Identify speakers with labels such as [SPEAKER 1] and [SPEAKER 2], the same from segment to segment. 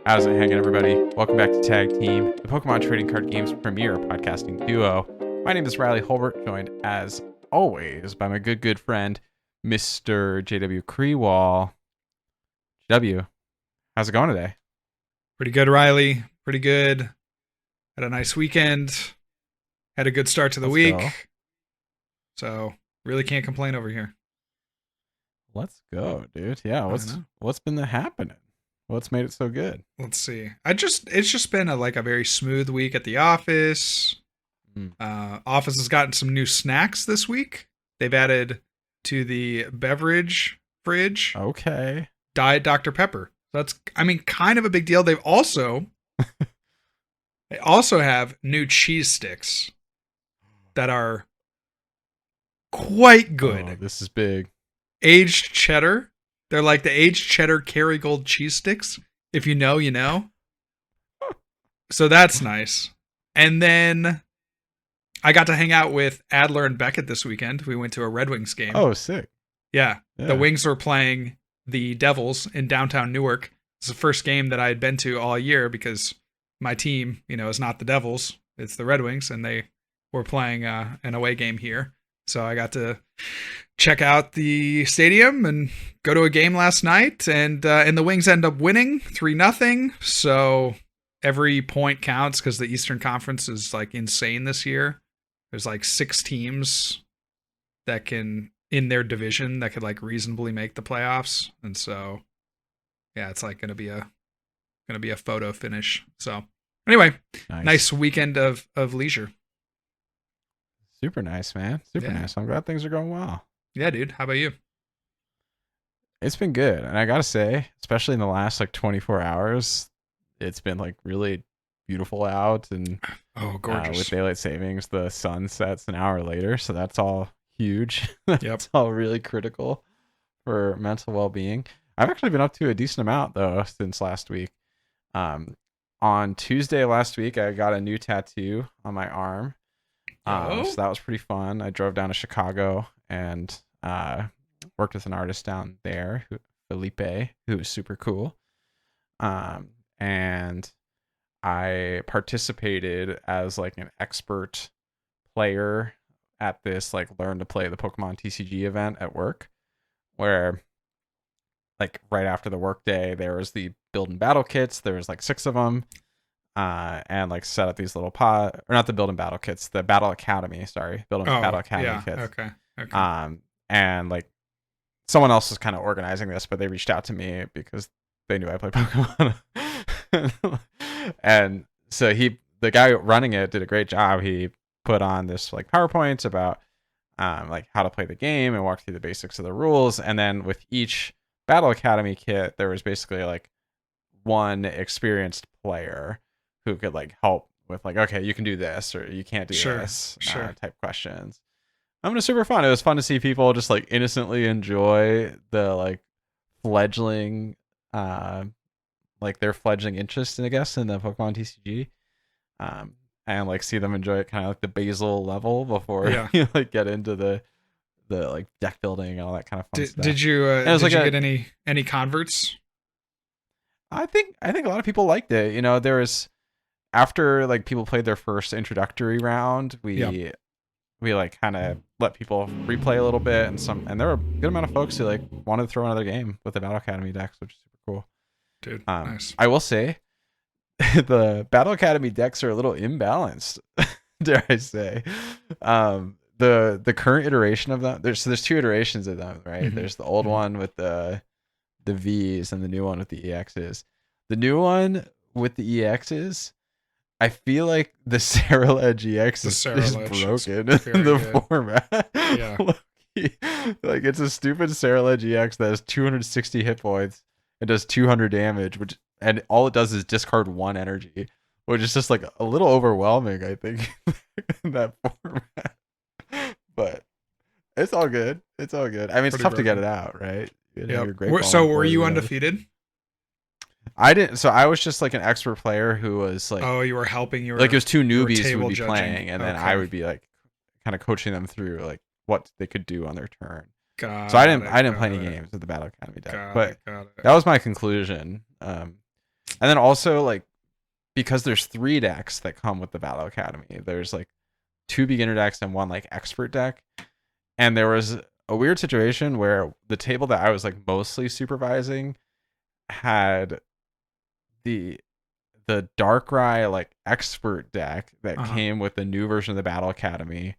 [SPEAKER 1] How's it hanging, everybody? Welcome back to Tag Team, the Pokemon trading card game's premier podcasting duo. My name is Riley Hulbert, joined as always by my good friend, Mr. JW Kriewall. JW, how's it going today?
[SPEAKER 2] Pretty good, Riley. Pretty good. Had a nice weekend. Had a good start to the week.
[SPEAKER 1] Go.
[SPEAKER 2] So really can't complain over here.
[SPEAKER 1] Let's go, dude. Yeah, what's been happening? What's made it so good?
[SPEAKER 2] Let's see. It's just been a very smooth week at the office. Office has gotten some new snacks this week. They've added to the beverage fridge.
[SPEAKER 1] Okay.
[SPEAKER 2] Diet Dr. Pepper. That's kind of a big deal. They also have new cheese sticks that are quite good.
[SPEAKER 1] Oh, this is big.
[SPEAKER 2] Aged cheddar. They're like the aged cheddar Kerrygold cheese sticks. If you know, you know. So that's nice. And then I got to hang out with Adler and Beckett this weekend. We went to a Red Wings game.
[SPEAKER 1] Oh, sick.
[SPEAKER 2] Yeah. The Wings were playing the Devils in downtown Newark. It's the first game that I had been to all year because my team, is not the Devils. It's the Red Wings, and they were playing an away game here. So I got to check out the stadium and go to a game last night, and the Wings end up winning 3-0. So every point counts because the Eastern Conference is insane this year. There's 6 teams that can in their division that could reasonably make the playoffs, and so yeah, it's gonna be a photo finish. So anyway, nice weekend of leisure.
[SPEAKER 1] Super nice, man. Super nice. I'm glad things are going well.
[SPEAKER 2] Yeah, dude. How about you?
[SPEAKER 1] It's been good. And I got to say, especially in the last 24 hours, it's been really beautiful out. And
[SPEAKER 2] gorgeous.
[SPEAKER 1] With daylight savings, the sun sets an hour later. So that's all huge. That's all really critical for mental well-being. I've actually been up to a decent amount, though, since last week. On Tuesday last week, I got a new tattoo on my arm. So that was pretty fun. I drove down to Chicago and worked with an artist down there, Felipe, who was super cool. And I participated as an expert player at this learn to play the Pokemon TCG event at work, where right after the work day, there was the build and battle kits. There was 6 of them. And set up these little or not the build and battle kits, the Battle Academy, Build and Battle Academy kits.
[SPEAKER 2] Okay.
[SPEAKER 1] And someone else was kind of organizing this, but they reached out to me because they knew I play Pokemon. And so the guy running it did a great job. He put on this PowerPoint about how to play the game and walk through the basics of the rules. And then with each Battle Academy kit, there was basically one experienced player who could help with okay, you can do this or you can't do this type questions. It was super fun. It was fun to see people just innocently enjoy the fledgling their fledgling interest in the Pokemon TCG, and see them enjoy it kind of the basal level before you get into the deck building and all that kind of fun stuff.
[SPEAKER 2] Did you get any converts?
[SPEAKER 1] I think a lot of people liked it. There was, after people played their first introductory round, we kind of let people replay a little bit, and there were a good amount of folks who wanted to throw another game with the Battle Academy decks, which is super cool.
[SPEAKER 2] Dude, nice.
[SPEAKER 1] I will say the Battle Academy decks are a little imbalanced, dare I say. The current iteration of them, there's 2 iterations of them, right? Mm-hmm. There's the old one with the V's and the new one with the EXs. The new one with the EXs, I feel like the Sarala GX is broken in the format.
[SPEAKER 2] Yeah.
[SPEAKER 1] It's a stupid Sarala GX that has 260 hit points and does 200 damage, and all it does is discard 1 energy, which is just a little overwhelming, I think, in that format. But it's all good. It's all good. It's tough to get it out, right?
[SPEAKER 2] So were you undefeated?
[SPEAKER 1] I didn't. So I was just an expert player who was
[SPEAKER 2] you were helping. You were
[SPEAKER 1] it was 2 newbies who would be
[SPEAKER 2] judging.
[SPEAKER 1] playing, and then I would be kind of coaching them through what they could do on their turn. So I didn't play any games with the Battle Academy deck, but that was my conclusion. And then also like because there's 3 decks that come with the Battle Academy. There's like 2 beginner decks and 1 like expert deck. And there was a weird situation where the table that I was like mostly supervising had the Darkrai like expert deck that came with the new version of the Battle Academy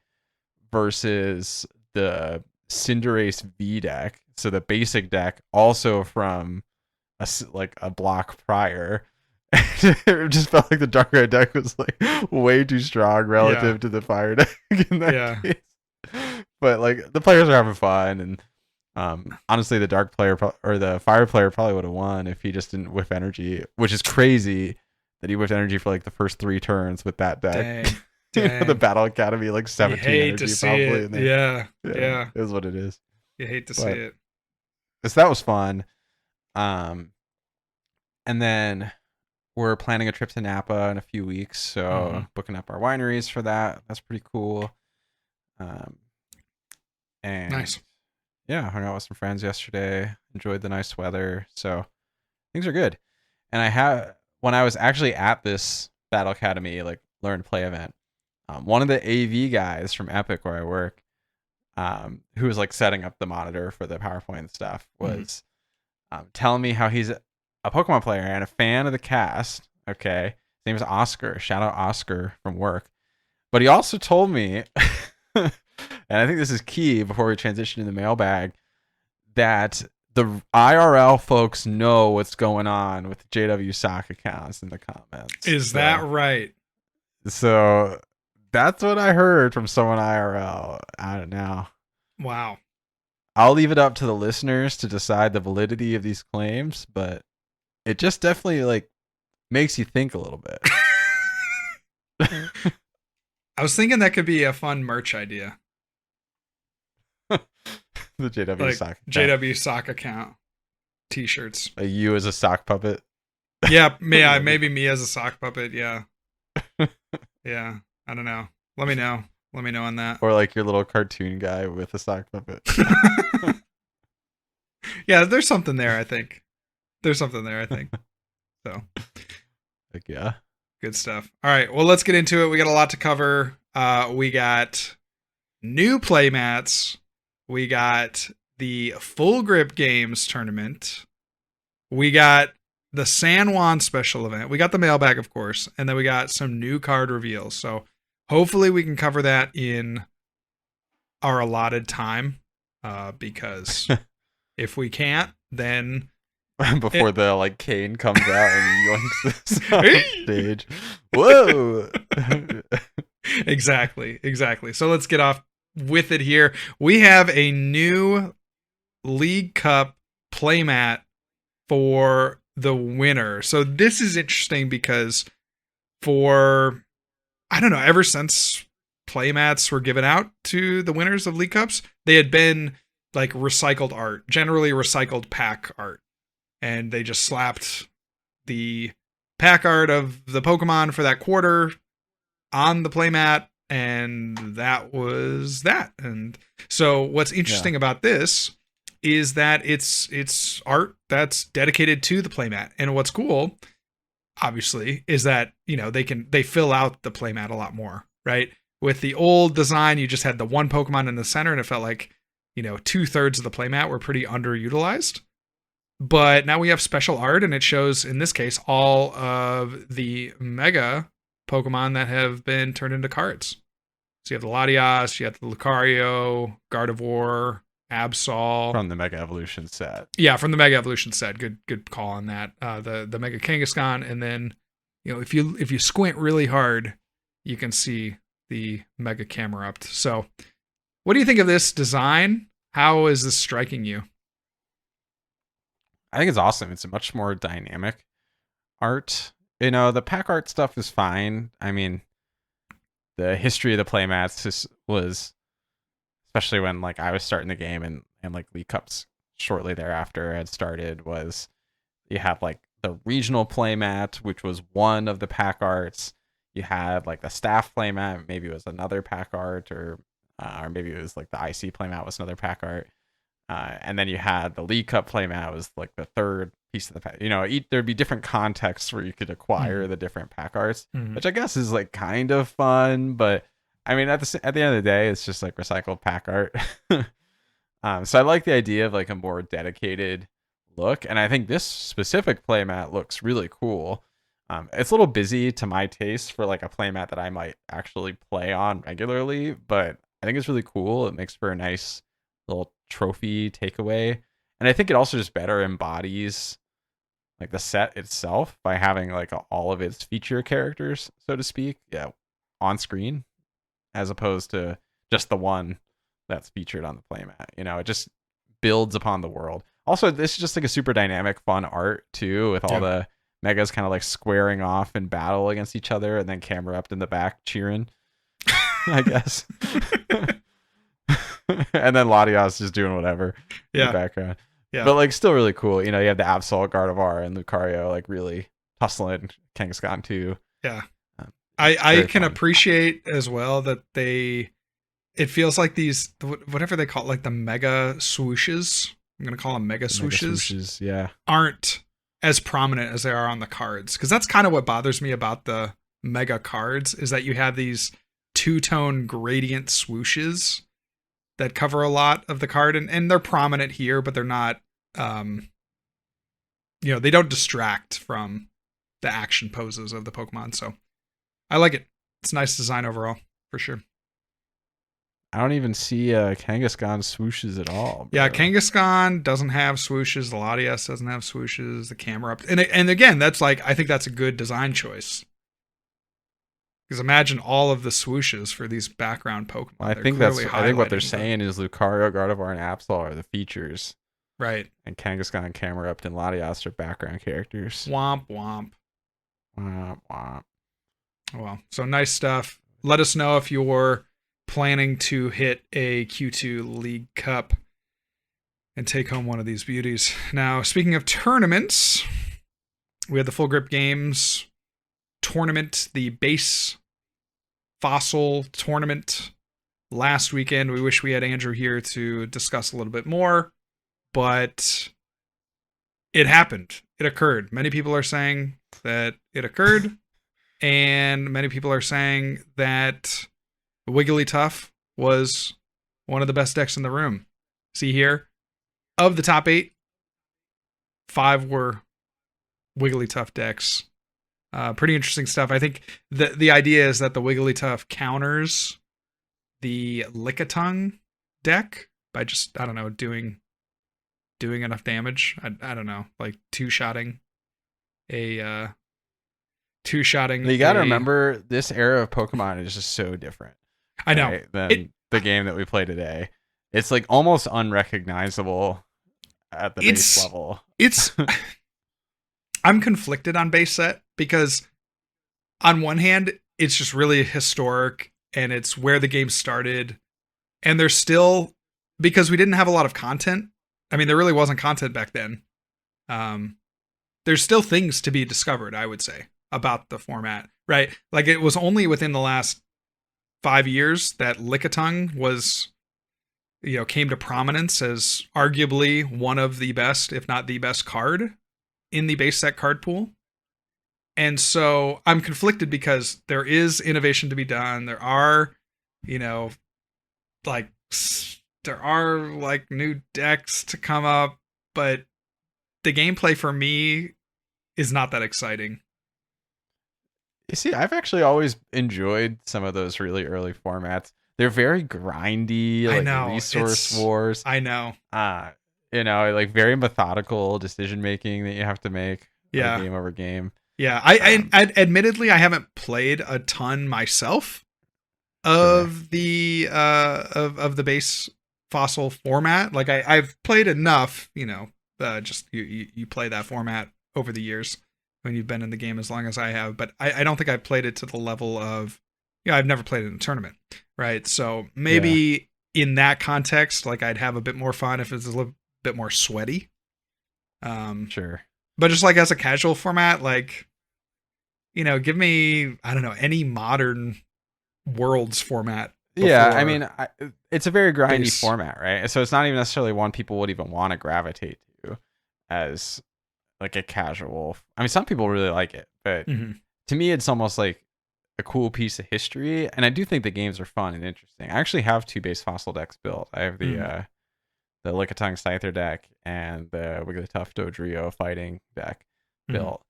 [SPEAKER 1] versus the Cinderace V deck. So the basic deck also from a block prior. It just felt like the Darkrai deck was like way too strong relative to the fire deck in that case. But like the players are having fun, and honestly, the dark player or the fire player probably would have won if he just didn't whiff energy, which is crazy that he whiffed energy for like the first 3 turns with that deck. Dang. The Battle Academy like 17 energy probably.
[SPEAKER 2] In there. Yeah.
[SPEAKER 1] It is what it is.
[SPEAKER 2] You hate to see it.
[SPEAKER 1] So that was fun. And then we're planning a trip to Napa in a few weeks, so booking up our wineries for that. That's pretty cool. And
[SPEAKER 2] nice.
[SPEAKER 1] Yeah, hung out with some friends yesterday. Enjoyed the nice weather, so things are good. And when I was actually at this Battle Academy like learn play event, one of the AV guys from Epic where I work, who was like setting up the monitor for the PowerPoint stuff, was telling me how he's a Pokemon player and a fan of the cast. Okay, his name is Oscar. Shout out Oscar from work. But he also told me, and I think this is key before we transition to the mailbag, that the IRL folks know what's going on with JW sock accounts in the comments.
[SPEAKER 2] Is that right?
[SPEAKER 1] So that's what I heard from someone IRL. I don't know.
[SPEAKER 2] Wow.
[SPEAKER 1] I'll leave it up to the listeners to decide the validity of these claims, but it just definitely like makes you think a little bit.
[SPEAKER 2] I was thinking that could be a fun merch idea.
[SPEAKER 1] The JW
[SPEAKER 2] like
[SPEAKER 1] sock account.
[SPEAKER 2] JW sock account t-shirts.
[SPEAKER 1] Like you as a sock puppet.
[SPEAKER 2] Yeah, maybe me as a sock puppet. Yeah. Yeah. I don't know. Let me know on that.
[SPEAKER 1] Or like your little cartoon guy with a sock puppet.
[SPEAKER 2] Yeah, there's something there, I think. So,
[SPEAKER 1] like, yeah.
[SPEAKER 2] Good stuff. All right, well, let's get into it. We got a lot to cover. We got new playmats. We got the Full Grip Games tournament. We got the San Juan special event. We got the mailbag, of course, and then we got some new card reveals. So hopefully we can cover that in our allotted time, because if we can't, then
[SPEAKER 1] before the like cane comes out and yoinks this on stage. Whoa.
[SPEAKER 2] Exactly. So let's get off with it here. We have a new League Cup playmat for the winner. So this is interesting because ever since playmats were given out to the winners of League Cups, they had been like recycled art, generally recycled pack art. And they just slapped the pack art of the Pokemon for that quarter on the playmat, and that was that. And so what's interesting about this is that it's art that's dedicated to the playmat. And what's cool, obviously, is that, they fill out the playmat a lot more, right? With the old design, you just had the one Pokemon in the center, and it felt like, 2/3 of the playmat were pretty underutilized. But now we have special art, and it shows, in this case, all of the Mega Pokemon that have been turned into cards. So you have the Latias, you have the Lucario, Gardevoir, Absol.
[SPEAKER 1] From the Mega Evolution set.
[SPEAKER 2] Yeah, from the Mega Evolution set. Good call on that. The Mega Kangaskhan, and then, if you squint really hard, you can see the Mega Camerupt. So what do you think of this design? How is this striking you?
[SPEAKER 1] I think it's awesome. It's a much more dynamic art. The pack art stuff is fine. I mean, the history of the playmats was, especially when like I was starting the game and like League Cups shortly thereafter had started, was you have like the regional playmat, which was one of the pack arts. You had like the staff playmat, maybe it was another pack art, or maybe it was like the IC playmat was another pack art. And then you had the League Cup playmat was like the third piece of the pack. There'd be different contexts where you could acquire the different pack arts, which I guess is like kind of fun. But I mean, at the end of the day, it's just like recycled pack art. So I like the idea of like a more dedicated look, and I think this specific playmat looks really cool. It's a little busy to my taste for like a playmat that I might actually play on regularly, but I think it's really cool. It makes for a nice little trophy takeaway. And I think it also just better embodies like the set itself by having like all of its feature characters, so to speak, on screen, as opposed to just the one that's featured on the playmat. It just builds upon the world. Also, this is just like a super dynamic, fun art too, with all the megas kind of like squaring off in battle against each other, and then camera up in the back cheering, I guess. And then Latias just doing whatever in the background. Yeah. But like still really cool. You have the Absol, Gardevoir, and Lucario like really hustling Kangaskhan too.
[SPEAKER 2] Yeah. I can appreciate as well that it feels like these, whatever they call it, like the mega swooshes. I'm going to call them mega swooshes.
[SPEAKER 1] Yeah.
[SPEAKER 2] Aren't as prominent as they are on the cards. Because that's kind of what bothers me about the mega cards, is that you have these two-tone gradient swooshes that cover a lot of the card, and they're prominent here, but they're not, they don't distract from the action poses of the Pokemon. So I like it. It's nice design overall, for sure.
[SPEAKER 1] I don't even see Kangaskhan swooshes at all.
[SPEAKER 2] Bro. Yeah, Kangaskhan doesn't have swooshes. The Latias doesn't have swooshes. The camera up, and again, that's like, I think that's a good design choice. Because imagine all of the swooshes for these background Pokemon.
[SPEAKER 1] Well, I think what they're saying is Lucario, Gardevoir, and Absol are the features,
[SPEAKER 2] right?
[SPEAKER 1] And Kangaskhan, Camerupt, and Latias are background characters.
[SPEAKER 2] Womp womp.
[SPEAKER 1] Womp womp.
[SPEAKER 2] Well, so nice stuff. Let us know if you're planning to hit a Q2 League Cup and take home one of these beauties. Now, speaking of tournaments, we had the Full Grip Games tournament, the base fossil tournament last weekend. We wish we had Andrew here to discuss a little bit more, but it happened. It occurred. Many people are saying that it occurred, and many people are saying that Wigglytuff was one of the best decks in the room. See here, of the top 8, 5 were Wigglytuff decks. Pretty interesting stuff. I think the idea is that the Wigglytuff counters the Lickitung deck by just, I don't know, doing enough damage. I don't know, like two-shotting. You
[SPEAKER 1] gotta remember, this era of Pokemon is just so different.
[SPEAKER 2] I know.
[SPEAKER 1] Right, than the game that we play today. It's like almost unrecognizable at the base level.
[SPEAKER 2] I'm conflicted on base set, because on one hand, it's just really historic and it's where the game started. And there's still, because we didn't have a lot of content. I mean, there really wasn't content back then. There's still things to be discovered, I would say, about the format, right? Like, it was only within the last 5 years that Lickitung was, came to prominence as arguably one of the best, if not the best card in the base set card pool. And so I'm conflicted, because there is innovation to be done. There are, new decks to come up, but the gameplay for me is not that exciting.
[SPEAKER 1] You see, I've actually always enjoyed some of those really early formats. They're very grindy, like resource wars.
[SPEAKER 2] I know.
[SPEAKER 1] Like very methodical decision making that you have to make.
[SPEAKER 2] Yeah.
[SPEAKER 1] Game over game.
[SPEAKER 2] Yeah. I admittedly, I haven't played a ton myself of the base fossil format. Like I've played enough, just you play that format over the years when you've been in the game as long as I have, but I don't think I've played it to the level of, I've never played it in a tournament, right? So maybe in that context, like I'd have a bit more fun if it's a little bit more sweaty.
[SPEAKER 1] Sure.
[SPEAKER 2] But just like as a casual format, like, give me, I don't know, any modern Worlds format.
[SPEAKER 1] Yeah, I mean, it's a very grindy format, right? So it's not even necessarily one people would even want to gravitate to as like a casual. I mean, some people really like it, but to me, it's almost like a cool piece of history. And I do think the games are fun and interesting. I actually have 2 base fossil decks built. I have the Lickitung Scyther deck and the Wigglytuff Dodrio fighting deck built.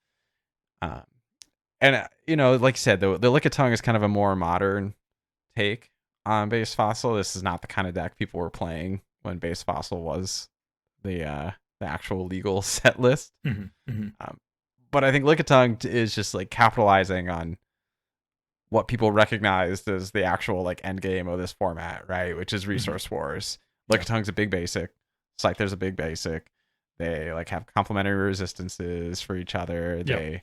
[SPEAKER 1] And you know, like you said, the Lickitung is kind of a more modern take on base fossil. This is not the kind of deck people were playing when base fossil was the actual legal set list. But I think Lickitung is just like capitalizing on what people recognized as the actual like end game of this format, right? Which is resource wars. Lickitung's a big basic. Scyther's a big basic. They like have complementary resistances for each other. They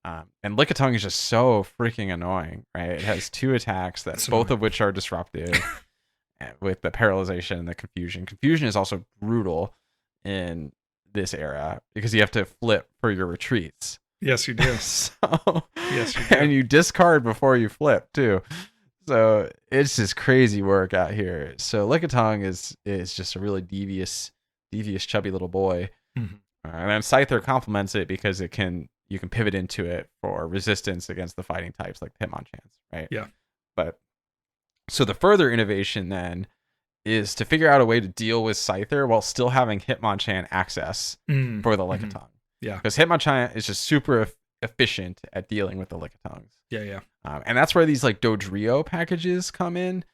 [SPEAKER 1] and Lickitung is just so freaking annoying, right? It has 2 attacks that both of which are disruptive with the paralyzation and the confusion. Confusion is also brutal in this era because you have to flip for your retreats.
[SPEAKER 2] Yes, you do. Yes, you do.
[SPEAKER 1] And you discard before you flip too. So it's just crazy work out here. So Lickitung is just a really devious, chubby little boy. And then Scyther complements it because you can pivot into it for resistance against the fighting types like Hitmonchan, right?
[SPEAKER 2] Yeah.
[SPEAKER 1] But so the further innovation then is to figure out a way to deal with Scyther while still having Hitmonchan access for the Lickitung.
[SPEAKER 2] Yeah.
[SPEAKER 1] Because Hitmonchan is just super efficient at dealing with the Lickitungs.
[SPEAKER 2] Yeah.
[SPEAKER 1] And that's where these like Dodrio packages come in,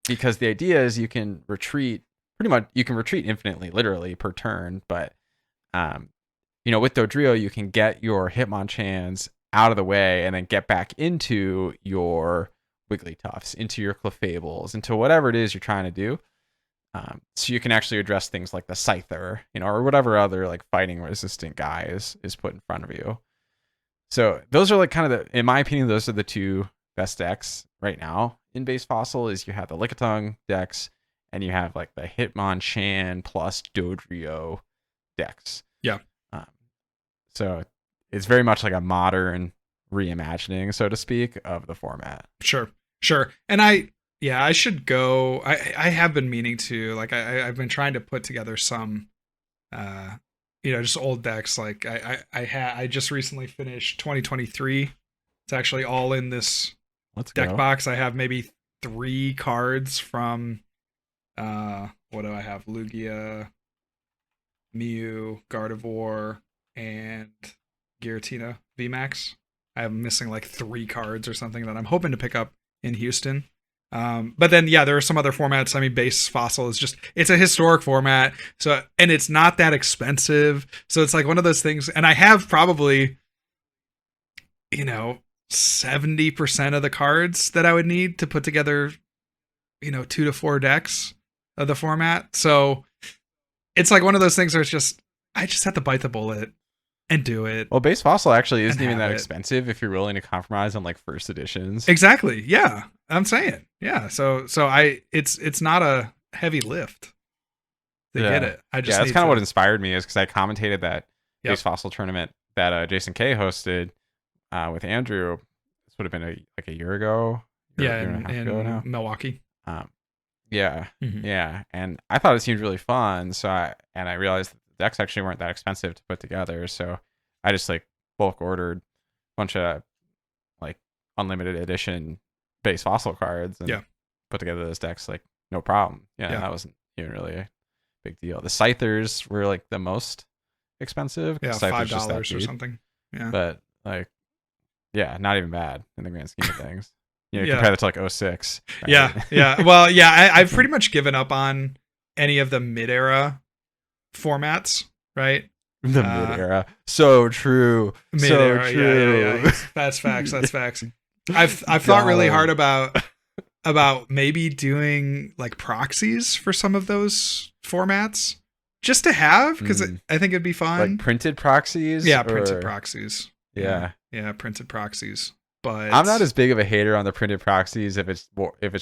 [SPEAKER 1] because the idea is you can retreat infinitely, literally per turn. But you know, with Dodrio, you can get your Hitmonchans out of the way and then get back into your Wigglytuffs, into your Clefables, into whatever it is you're trying to do. So you can actually address things like the Scyther, you know, or whatever other like fighting resistant guy is put in front of you. So those are like kind of in my opinion, those are the 2 best decks right now in base fossil. Is you have the Lickitung decks and you have like the Hitmonchan plus Dodrio decks.
[SPEAKER 2] Yeah.
[SPEAKER 1] So it's very much like a modern reimagining, so to speak, of the format.
[SPEAKER 2] Sure. And I should go. I have been meaning to, like, I've been trying to put together some, just old decks. Like I just recently finished 2023. It's actually all in this deck box. I have maybe 3 cards from, what do I have? Lugia, Mew, Gardevoir, and Giratina VMAX. I'm missing like 3 cards or something that I'm hoping to pick up in Houston. But then, there are some other formats. I mean, base fossil is it's a historic format. So, and it's not that expensive. So it's like one of those things. And I have probably, 70% of the cards that I would need to put together, 2 to 4 decks of the format. So it's like one of those things where I just have to bite the bullet and do it.
[SPEAKER 1] Well, base fossil actually isn't even that expensive if you're willing to compromise on like first editions.
[SPEAKER 2] Exactly. Yeah, I'm saying. Yeah. So it's not a heavy lift to get it.
[SPEAKER 1] That's kind of what inspired me, is because I commentated that base fossil tournament that Jason K hosted with Andrew. This would have been a year ago.
[SPEAKER 2] In Milwaukee.
[SPEAKER 1] Yeah. And I thought it seemed really fun. So I realized the decks actually weren't that expensive to put together. So I just like bulk ordered a bunch of like unlimited edition base fossil cards and put together those decks like no problem. That wasn't even really a big deal. The Scythers were like the most expensive.
[SPEAKER 2] Yeah, $5 or something. Yeah.
[SPEAKER 1] But like, not even bad in the grand scheme of things. Compare that to like 06. Right?
[SPEAKER 2] Yeah. Well, I've pretty much given up on any of the mid-era formats, right?
[SPEAKER 1] The mid-era. So true.
[SPEAKER 2] Mid-era,
[SPEAKER 1] so true.
[SPEAKER 2] Yeah. That's facts. I've thought really hard about maybe doing like proxies for some of those formats just to have, because I think it'd be fun.
[SPEAKER 1] Like printed proxies?
[SPEAKER 2] Printed proxies.
[SPEAKER 1] Yeah,
[SPEAKER 2] printed proxies. But
[SPEAKER 1] I'm not as big of a hater on the printed proxies if it's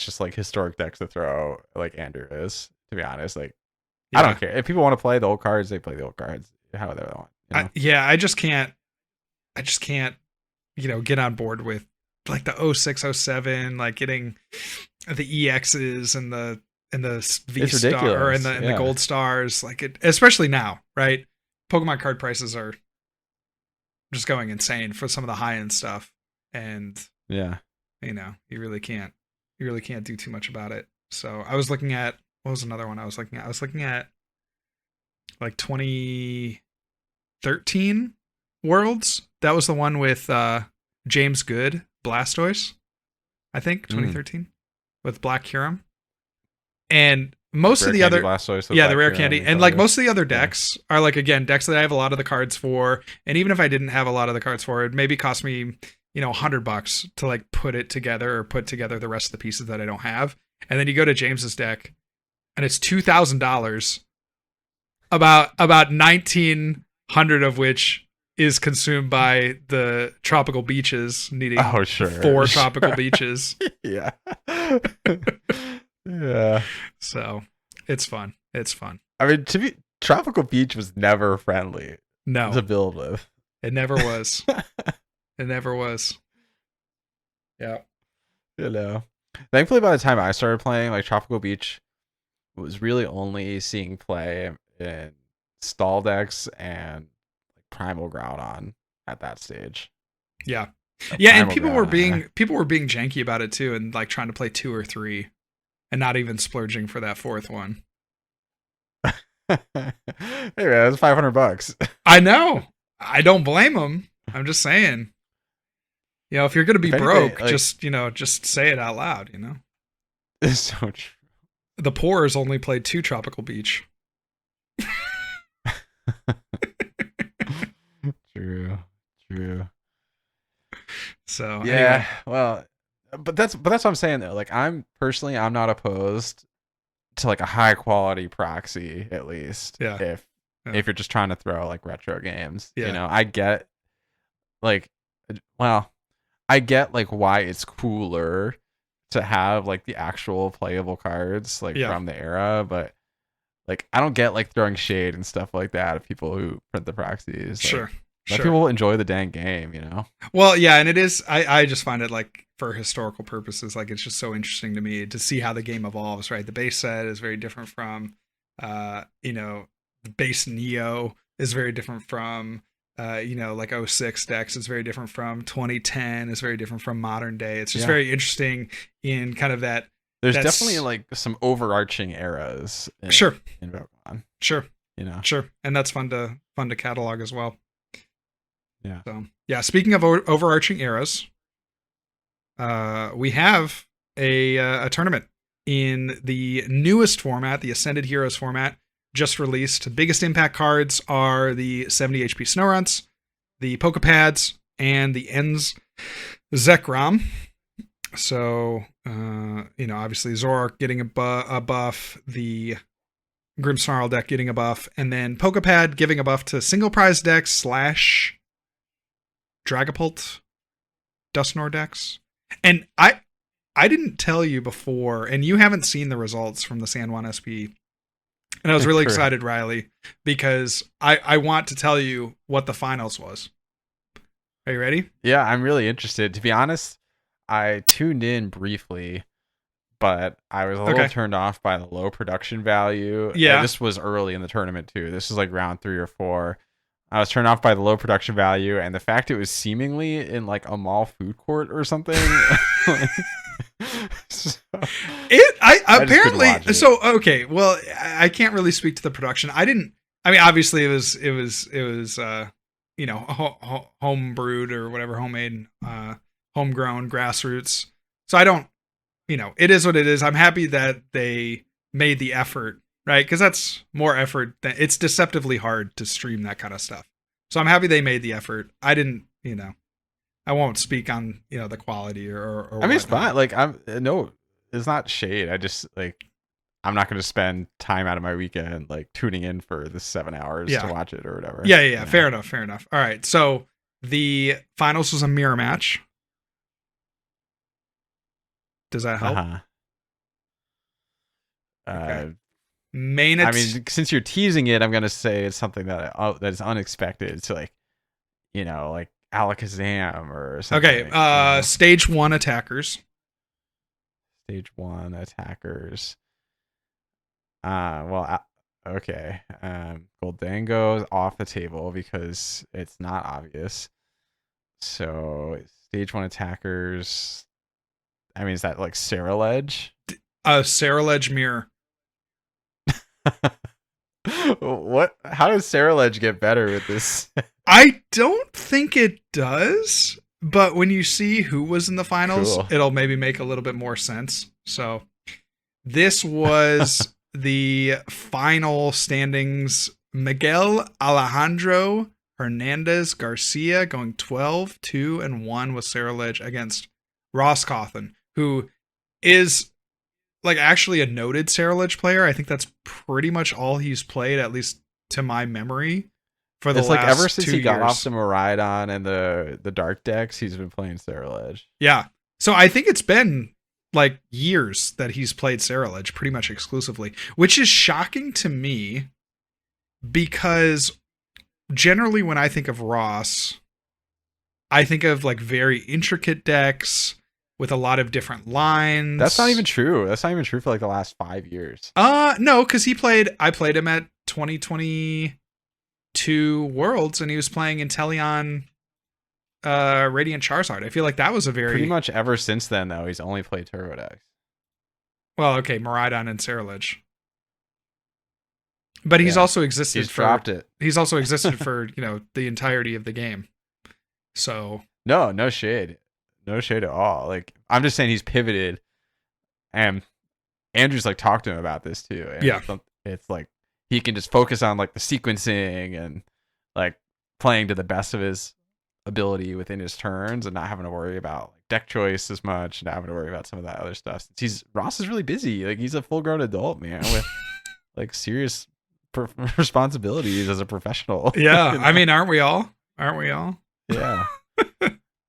[SPEAKER 1] just like historic decks to throw, like Andrew is, to be honest. Like, I don't care. If people want to play the old cards, they play the old cards however they want.
[SPEAKER 2] I just can't get on board with like the 06, 07, like getting the EXs and the V star and the gold stars, like it, especially now, right? Pokemon card prices are just going insane for some of the high end stuff, and
[SPEAKER 1] Yeah.
[SPEAKER 2] you really can't do too much about it. So I was looking at, what was another one I was looking at? I was looking at like 2013 Worlds. That was the one with James Good, Blastoise, I think 2013, with Black Kyurem. And most of the other the rare candy, and like most of the other decks are like, again, decks that I have a lot of the cards for, and even if I didn't have a lot of the cards for, it maybe cost me $100 to like put it together or put together the rest of the pieces that I don't have. And then you go to James's deck and it's $2,000, about 1,900 of which is consumed by the tropical beaches, needing 4 tropical beaches.
[SPEAKER 1] Yeah. Yeah.
[SPEAKER 2] So it's fun.
[SPEAKER 1] I mean, tropical beach was never friendly.
[SPEAKER 2] No.
[SPEAKER 1] To build with.
[SPEAKER 2] It never was. It never was. Yeah.
[SPEAKER 1] Thankfully, by the time I started playing, like Tropical Beach was really only seeing play in stall decks and like Primal Groudon at that stage.
[SPEAKER 2] Yeah. Yeah, and people were being janky about it too, and like trying to play 2 or 3 and not even splurging for that 4th one.
[SPEAKER 1] Hey man, that's $500.
[SPEAKER 2] I know. I don't blame them. I'm just saying. If you're gonna be broke, like, just say it out loud.
[SPEAKER 1] It's so true.
[SPEAKER 2] The Poors only played 2 Tropical Beach.
[SPEAKER 1] True.
[SPEAKER 2] So
[SPEAKER 1] yeah, anyway. Well, but that's what I'm saying though. Like, I'm not opposed to like a high quality proxy, at least.
[SPEAKER 2] Yeah.
[SPEAKER 1] If you're just trying to throw like retro games.
[SPEAKER 2] Yeah.
[SPEAKER 1] I get like why it's cooler to have like the actual playable cards like from the era, but like I don't get like throwing shade and stuff like that at people who print the proxies.
[SPEAKER 2] Sure.
[SPEAKER 1] Let people enjoy the dang game,
[SPEAKER 2] Well, yeah, and it is. I just find it like for historical purposes, like it's just so interesting to me to see how the game evolves. Right, the base set is very different from, the base Neo is very different from, like 06 decks is very different from 2010 is very different from modern day. It's just very interesting in kind of that.
[SPEAKER 1] There's definitely like some overarching eras. In Pokemon.
[SPEAKER 2] Sure. Sure, and that's fun to catalog as well.
[SPEAKER 1] Yeah.
[SPEAKER 2] So yeah. Speaking of overarching eras, we have a tournament in the newest format, the Ascended Heroes format, just released. Biggest impact cards are the 70 HP Snorunt's, the Pokepads, and the Ends Zekrom. So obviously Zoroark getting a buff, the Grimmsnarl deck getting a buff, and then Pokepad giving a buff to single prize decks / Dragapult, Dusknoir decks. And I didn't tell you before, and you haven't seen the results from the San Juan SP. And I was really excited, Riley, because I want to tell you what the finals was. Are you ready?
[SPEAKER 1] Yeah, I'm really interested. To be honest, I tuned in briefly, but I was a little turned off by the low production value.
[SPEAKER 2] Yeah.
[SPEAKER 1] And this was early in the tournament, too. This is like round 3 or 4. I was turned off by the low production value and the fact it was seemingly in like a mall food court or something.
[SPEAKER 2] Apparently so okay. Well, I can't really speak to the production. Obviously it was home brewed or whatever, homemade, homegrown, grassroots. So I don't, it is what it is. I'm happy that they made the effort. Right, because that's more effort. It's deceptively hard to stream that kind of stuff. So I'm happy they made the effort. I didn't, I won't speak on the quality or
[SPEAKER 1] I mean, it's fine. Like it's not shade. I just like I'm not going to spend time out of my weekend like tuning in for the 7 hours to watch it or whatever.
[SPEAKER 2] Yeah. Fair enough. All right. So the finals was a mirror match. Does that help? Okay.
[SPEAKER 1] I mean, since you're teasing it, I'm gonna say it's something that is unexpected. So like Alakazam or something.
[SPEAKER 2] Okay. Stage 1 attackers.
[SPEAKER 1] Okay. Goldango's off the table because it's not obvious. So stage 1 attackers. I mean, is that like Sarah Ledge?
[SPEAKER 2] Sarah Ledge Mirror.
[SPEAKER 1] What? How does Sarah Ledge get better with this?
[SPEAKER 2] I don't think it does, but when you see who was in the finals,
[SPEAKER 1] Cool.
[SPEAKER 2] It'll maybe make a little bit more sense. So this was the final standings. Miguel Alejandro Hernandez Garcia going 12-2-1 with Sarah Ledge against Ross Cawthon, who is like actually a noted Sarah Ledge player. I think that's pretty much all he's played, at least to my memory, for the
[SPEAKER 1] it's
[SPEAKER 2] last
[SPEAKER 1] like ever since
[SPEAKER 2] 2
[SPEAKER 1] he got
[SPEAKER 2] years.
[SPEAKER 1] off the Miraidon and the dark decks, he's been playing Sarah Ledge.
[SPEAKER 2] Yeah. So I think it's been like years that he's played Sarah Ledge pretty much exclusively, which is shocking to me because generally when I think of Ross, I think of like very intricate decks with a lot of different lines.
[SPEAKER 1] That's not even true. That's not even true for like the last 5 years.
[SPEAKER 2] No, because I played him at 2022 Worlds and he was playing Inteleon Radiant Charizard. I feel like that was a very
[SPEAKER 1] Pretty much ever since then, though, he's only played Turbo decks.
[SPEAKER 2] well, okay, Miraidon and Sarah Ledge. But he's also existed
[SPEAKER 1] He's dropped it.
[SPEAKER 2] He's also existed for, the entirety of the game. So
[SPEAKER 1] No shade. No shade at all. Like, I'm just saying he's pivoted, and Andrew's like talked to him about this too. And
[SPEAKER 2] yeah,
[SPEAKER 1] it's like he can just focus on like the sequencing and like playing to the best of his ability within his turns and not having to worry about like deck choice as much, not having to worry about some of that other stuff. Ross is really busy. Like, he's a full grown adult, man, with like serious responsibilities as a professional.
[SPEAKER 2] Yeah, I mean, aren't we all?
[SPEAKER 1] Yeah.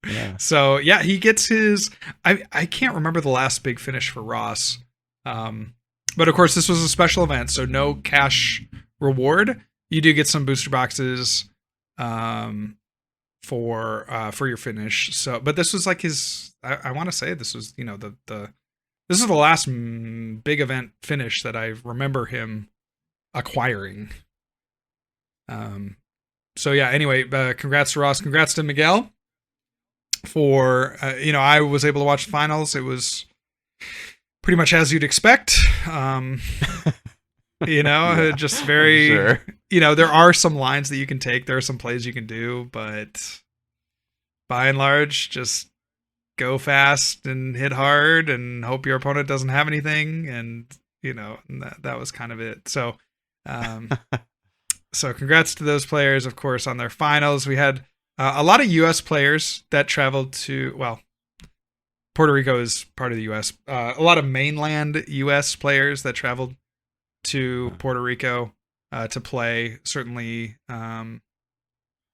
[SPEAKER 1] Yeah.
[SPEAKER 2] So yeah, he gets his. I can't remember the last big finish for Ross, but of course this was a special event, so no cash reward. You do get some booster boxes, for your finish. So, but this was like his. I want to say this was this is the last big event finish that I remember him acquiring. So yeah. Anyway, congrats to Ross. Congrats to Miguel. For I was able to watch the finals. It was pretty much as you'd expect. Yeah. Just very
[SPEAKER 1] sure.
[SPEAKER 2] There are some lines that you can take, there are some plays you can do, but by and large, just go fast and hit hard and hope your opponent doesn't have anything, and that was kind of it. So so congrats to those players, of course, on their finals. We had a lot of U.S. players that traveled to, well, Puerto Rico is part of the U.S. A lot of mainland U.S. players that traveled to Puerto Rico to play. Certainly,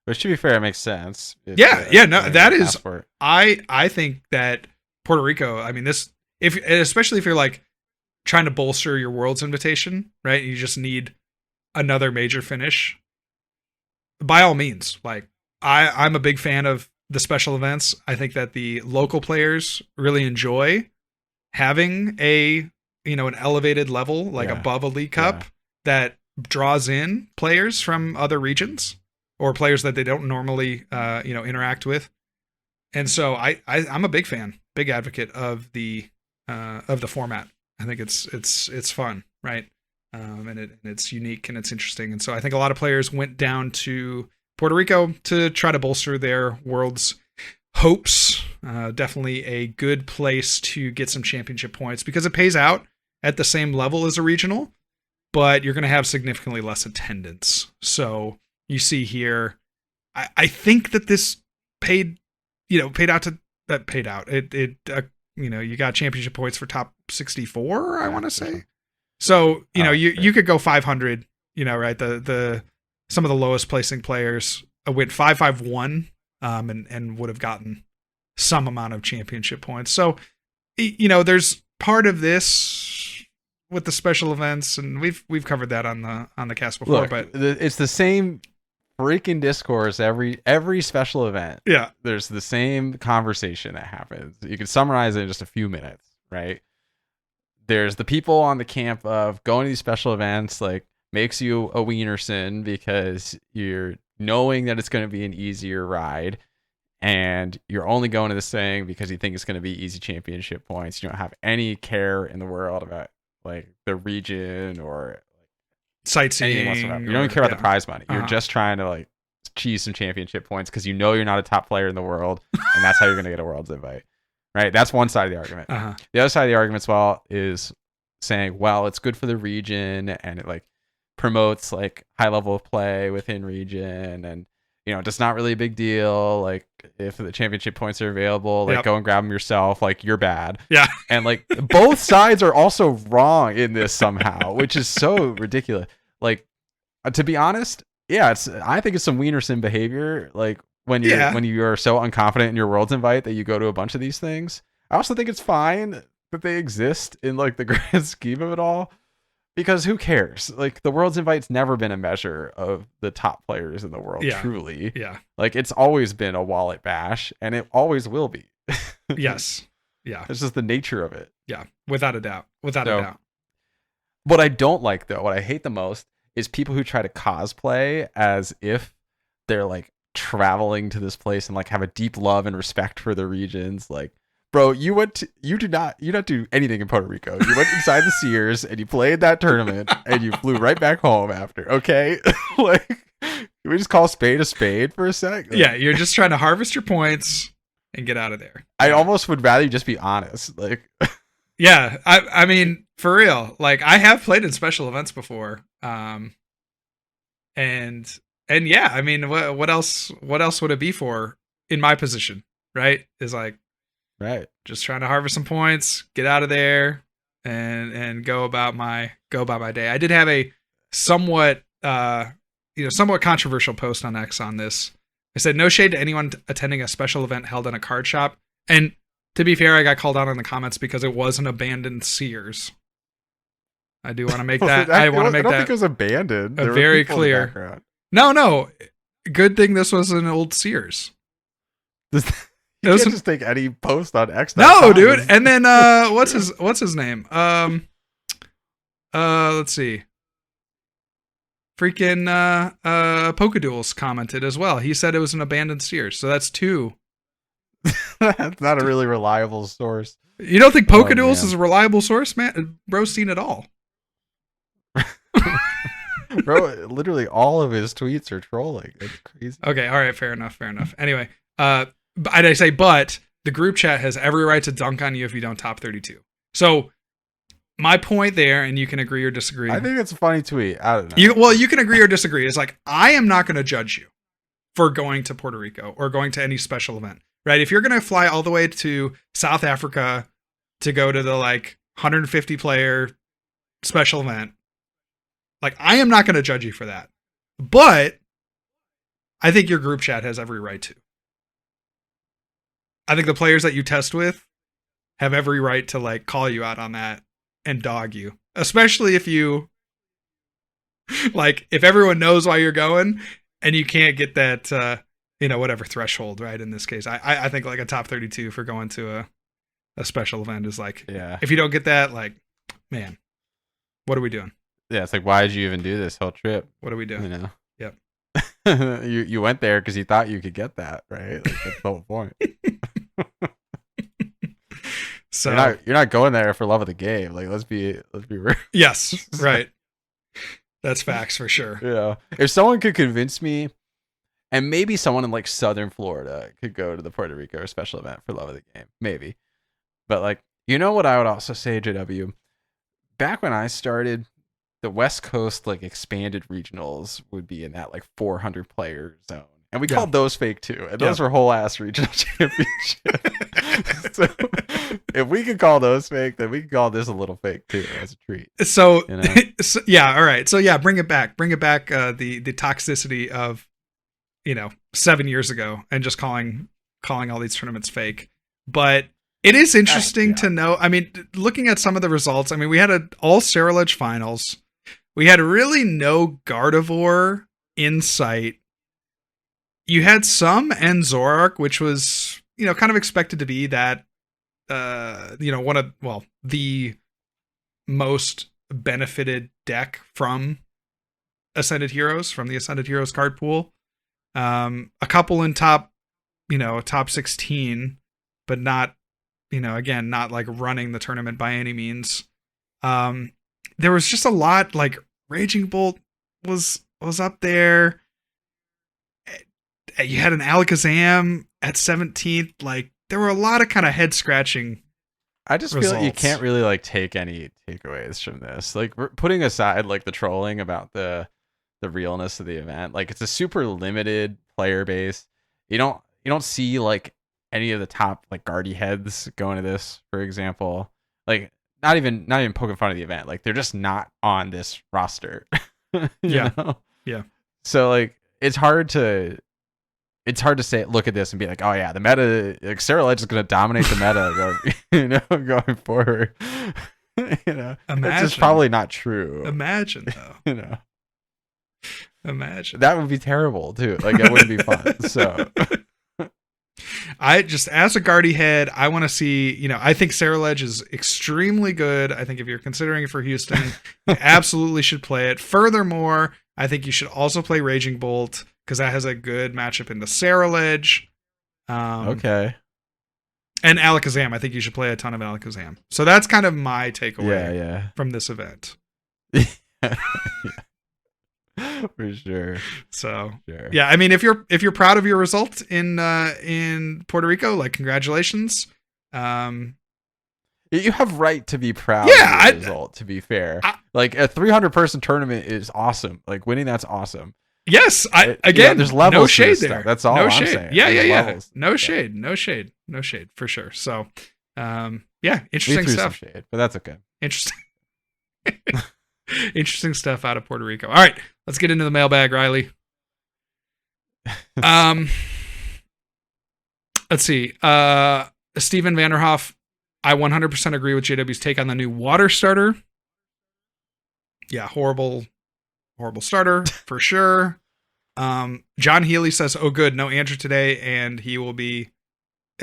[SPEAKER 1] which, to be fair, it makes sense.
[SPEAKER 2] That is. Passport. I think that Puerto Rico. I mean, especially if you're like trying to bolster your World's invitation, right? You just need another major finish. By all means, like. I'm a big fan of the special events. I think that the local players really enjoy having an elevated level, like above a League Cup, that draws in players from other regions or players that they don't normally, interact with. And so I'm a big fan, big advocate of the format. I think it's fun, right? And it's unique and it's interesting. And so I think a lot of players went down to Puerto Rico to try to bolster their World's hopes. Definitely a good place to get some championship points because it pays out at the same level as a regional, but you're going to have significantly less attendance. So you see here, I think that this paid out. It you got championship points for top 64, I want to say. So, you could go 500, right? Some of the lowest placing players went 5-5-1 and would have gotten some amount of championship points. So, there's part of this with the special events, and we've covered that on the cast before.
[SPEAKER 1] Look,
[SPEAKER 2] but
[SPEAKER 1] it's the same freaking discourse every special event.
[SPEAKER 2] Yeah,
[SPEAKER 1] there's the same conversation that happens. You can summarize it in just a few minutes, right? There's the people on the camp of going to these special events, like, makes you a wienerson because you're knowing that it's going to be an easier ride, and you're only going to this thing because you think it's going to be easy championship points. You don't have any care in the world about like the region or
[SPEAKER 2] sightseeing
[SPEAKER 1] anything whatsoever. You don't even care about the prize money. You're
[SPEAKER 2] Uh-huh.
[SPEAKER 1] just trying to like cheese some championship points because you know you're not a top player in the world, and that's how you're going to get a world's invite. Right? That's one side of the argument.
[SPEAKER 2] Uh-huh.
[SPEAKER 1] The other side of the argument as well is saying, well, it's good for the region and it like promotes like high level of play within region, and you know, it's not really a big deal. Like if the championship points are available, like go and grab them yourself. Like you're bad.
[SPEAKER 2] Yeah.
[SPEAKER 1] And like both sides are also wrong in this somehow, which is so ridiculous. Like to be honest, yeah, I think it's some Wienerson behavior. Like when you are so unconfident in your world's invite that you go to a bunch of these things. I also think it's fine that they exist in like the grand scheme of it all. Because who cares? Like the world's invite's never been a measure of the top players in the world, truly.
[SPEAKER 2] Yeah.
[SPEAKER 1] Like it's always been a wallet bash, and it always will be.
[SPEAKER 2] Yes. Yeah.
[SPEAKER 1] It's just the nature of it.
[SPEAKER 2] Yeah. Without a doubt. Without a doubt.
[SPEAKER 1] What I don't like though, what I hate the most is people who try to cosplay as if they're like traveling to this place and like have a deep love and respect for the regions. Like, bro, you did not do anything in Puerto Rico. You went inside the Sears and you played that tournament and you flew right back home after. Okay, like, can we just call a spade for a sec?
[SPEAKER 2] Yeah, you're just trying to harvest your points and get out of there.
[SPEAKER 1] I almost would rather you just be honest. Like,
[SPEAKER 2] yeah, I mean, for real. Like, I have played in special events before, and yeah, I mean, what else would it be for in my position? Right? Is like.
[SPEAKER 1] Right.
[SPEAKER 2] Just trying to harvest some points, get out of there, and go about my day. I did have a somewhat controversial post on X on this. I said no shade to anyone attending a special event held in a card shop. And to be fair, I got called out in the comments because it was an abandoned Sears. I do want to make that. I don't think
[SPEAKER 1] it was abandoned.
[SPEAKER 2] There very clear. No. Good thing this was an old Sears.
[SPEAKER 1] You can't just take any post on X.
[SPEAKER 2] No, dude. And then what's his name? Let's see. Freaking Pokeduels commented as well. He said it was an abandoned Sears. So that's two.
[SPEAKER 1] That's not a really reliable source.
[SPEAKER 2] You don't think Pokeduels is a reliable source, man? Bro's seen it all.
[SPEAKER 1] Bro, literally all of his tweets are trolling. It's crazy.
[SPEAKER 2] Okay, all right, fair enough. Anyway, but the group chat has every right to dunk on you if you don't top 32. So my point there, and you can agree or disagree.
[SPEAKER 1] I think it's a funny tweet. I don't know.
[SPEAKER 2] You can agree or disagree. It's like, I am not going to judge you for going to Puerto Rico or going to any special event, right? If you're going to fly all the way to South Africa to go to the like 150 player special event, like, I am not going to judge you for that. But I think your group chat has every right to. I think the players that you test with have every right to like call you out on that and dog you, especially if you like, if everyone knows why you're going and you can't get that, whatever threshold, right? In this case, I think like a top 32 for going to a special event is like,
[SPEAKER 1] yeah.
[SPEAKER 2] If you don't get that, like, man, what are we doing?
[SPEAKER 1] Yeah. It's like, why did you even do this whole trip?
[SPEAKER 2] What are we doing?
[SPEAKER 1] You know?
[SPEAKER 2] Yep.
[SPEAKER 1] you went there because you thought you could get that, right? Like, that's the whole point.
[SPEAKER 2] So
[SPEAKER 1] you're not going there for love of the game. Like, let's be real.
[SPEAKER 2] Yes, right. That's facts for sure.
[SPEAKER 1] Yeah. If someone could convince me, and maybe someone in like Southern Florida could go to the Puerto Rico special event for love of the game, maybe. But like, you know what I would also say, JW? Back when I started, the West Coast like expanded regionals would be in that like 400 player zone. And we called those fake too. And those were whole ass regional championships. So if we could call those fake, then we can call this a little fake too as a treat.
[SPEAKER 2] So, you know? So yeah, all right. So yeah, bring it back. Bring it back the toxicity of 7 years ago and just calling all these tournaments fake. But it is interesting to know. I mean, looking at some of the results, I mean, we had all Sarah Ledge finals. We had really no Gardevoir in sight. You had some and Zoroark, which was, kind of expected to be that, the most benefited deck from the Ascended Heroes card pool. A couple in top top 16, but not, again, not like running the tournament by any means. There was just a lot, like Raging Bolt was up there. You had an Alakazam at 17th. Like there were a lot of kind of head scratching.
[SPEAKER 1] I just feel like you can't really like take any takeaways from this. Like putting aside like the trolling about the realness of the event, like it's a super limited player base. You don't see like any of the top like Guardy heads going to this, for example. Like not even poking fun of the event. Like they're just not on this roster.
[SPEAKER 2] Yeah.
[SPEAKER 1] know?
[SPEAKER 2] Yeah.
[SPEAKER 1] So like it's hard to say, look at this and be like, oh yeah, the meta, like Sarah Ledge is going to dominate the meta going forward. Imagine. That's just probably not true.
[SPEAKER 2] Imagine though. Imagine.
[SPEAKER 1] That would be terrible too. Like it wouldn't be fun. So
[SPEAKER 2] I just, as a Guardy head, I want to see, I think Sarah Ledge is extremely good. I think if you're considering it for Houston, you absolutely should play it. Furthermore, I think you should also play Raging Bolt, because that has a good matchup into Sarah Ledge.
[SPEAKER 1] Okay.
[SPEAKER 2] And Alakazam. I think you should play a ton of Alakazam. So that's kind of my takeaway from this event.
[SPEAKER 1] For sure.
[SPEAKER 2] So yeah, I mean, if you're proud of your result in Puerto Rico, like congratulations.
[SPEAKER 1] You have right to be proud of the result, to be fair. Like a 300 person tournament is awesome. Like winning that's awesome.
[SPEAKER 2] Yes, there's levels. No shade there.
[SPEAKER 1] Stuff. That's all I'm saying.
[SPEAKER 2] Yeah. No shade, for sure. So, interesting stuff.
[SPEAKER 1] Some shade, but that's okay.
[SPEAKER 2] Interesting stuff out of Puerto Rico. All right, let's get into the mailbag, Riley. Let's see. Steven Vanderhoff, I 100% agree with JW's take on the new water starter. Yeah, horrible starter for sure. John Healy says, "Oh, good, no Andrew today," and he will be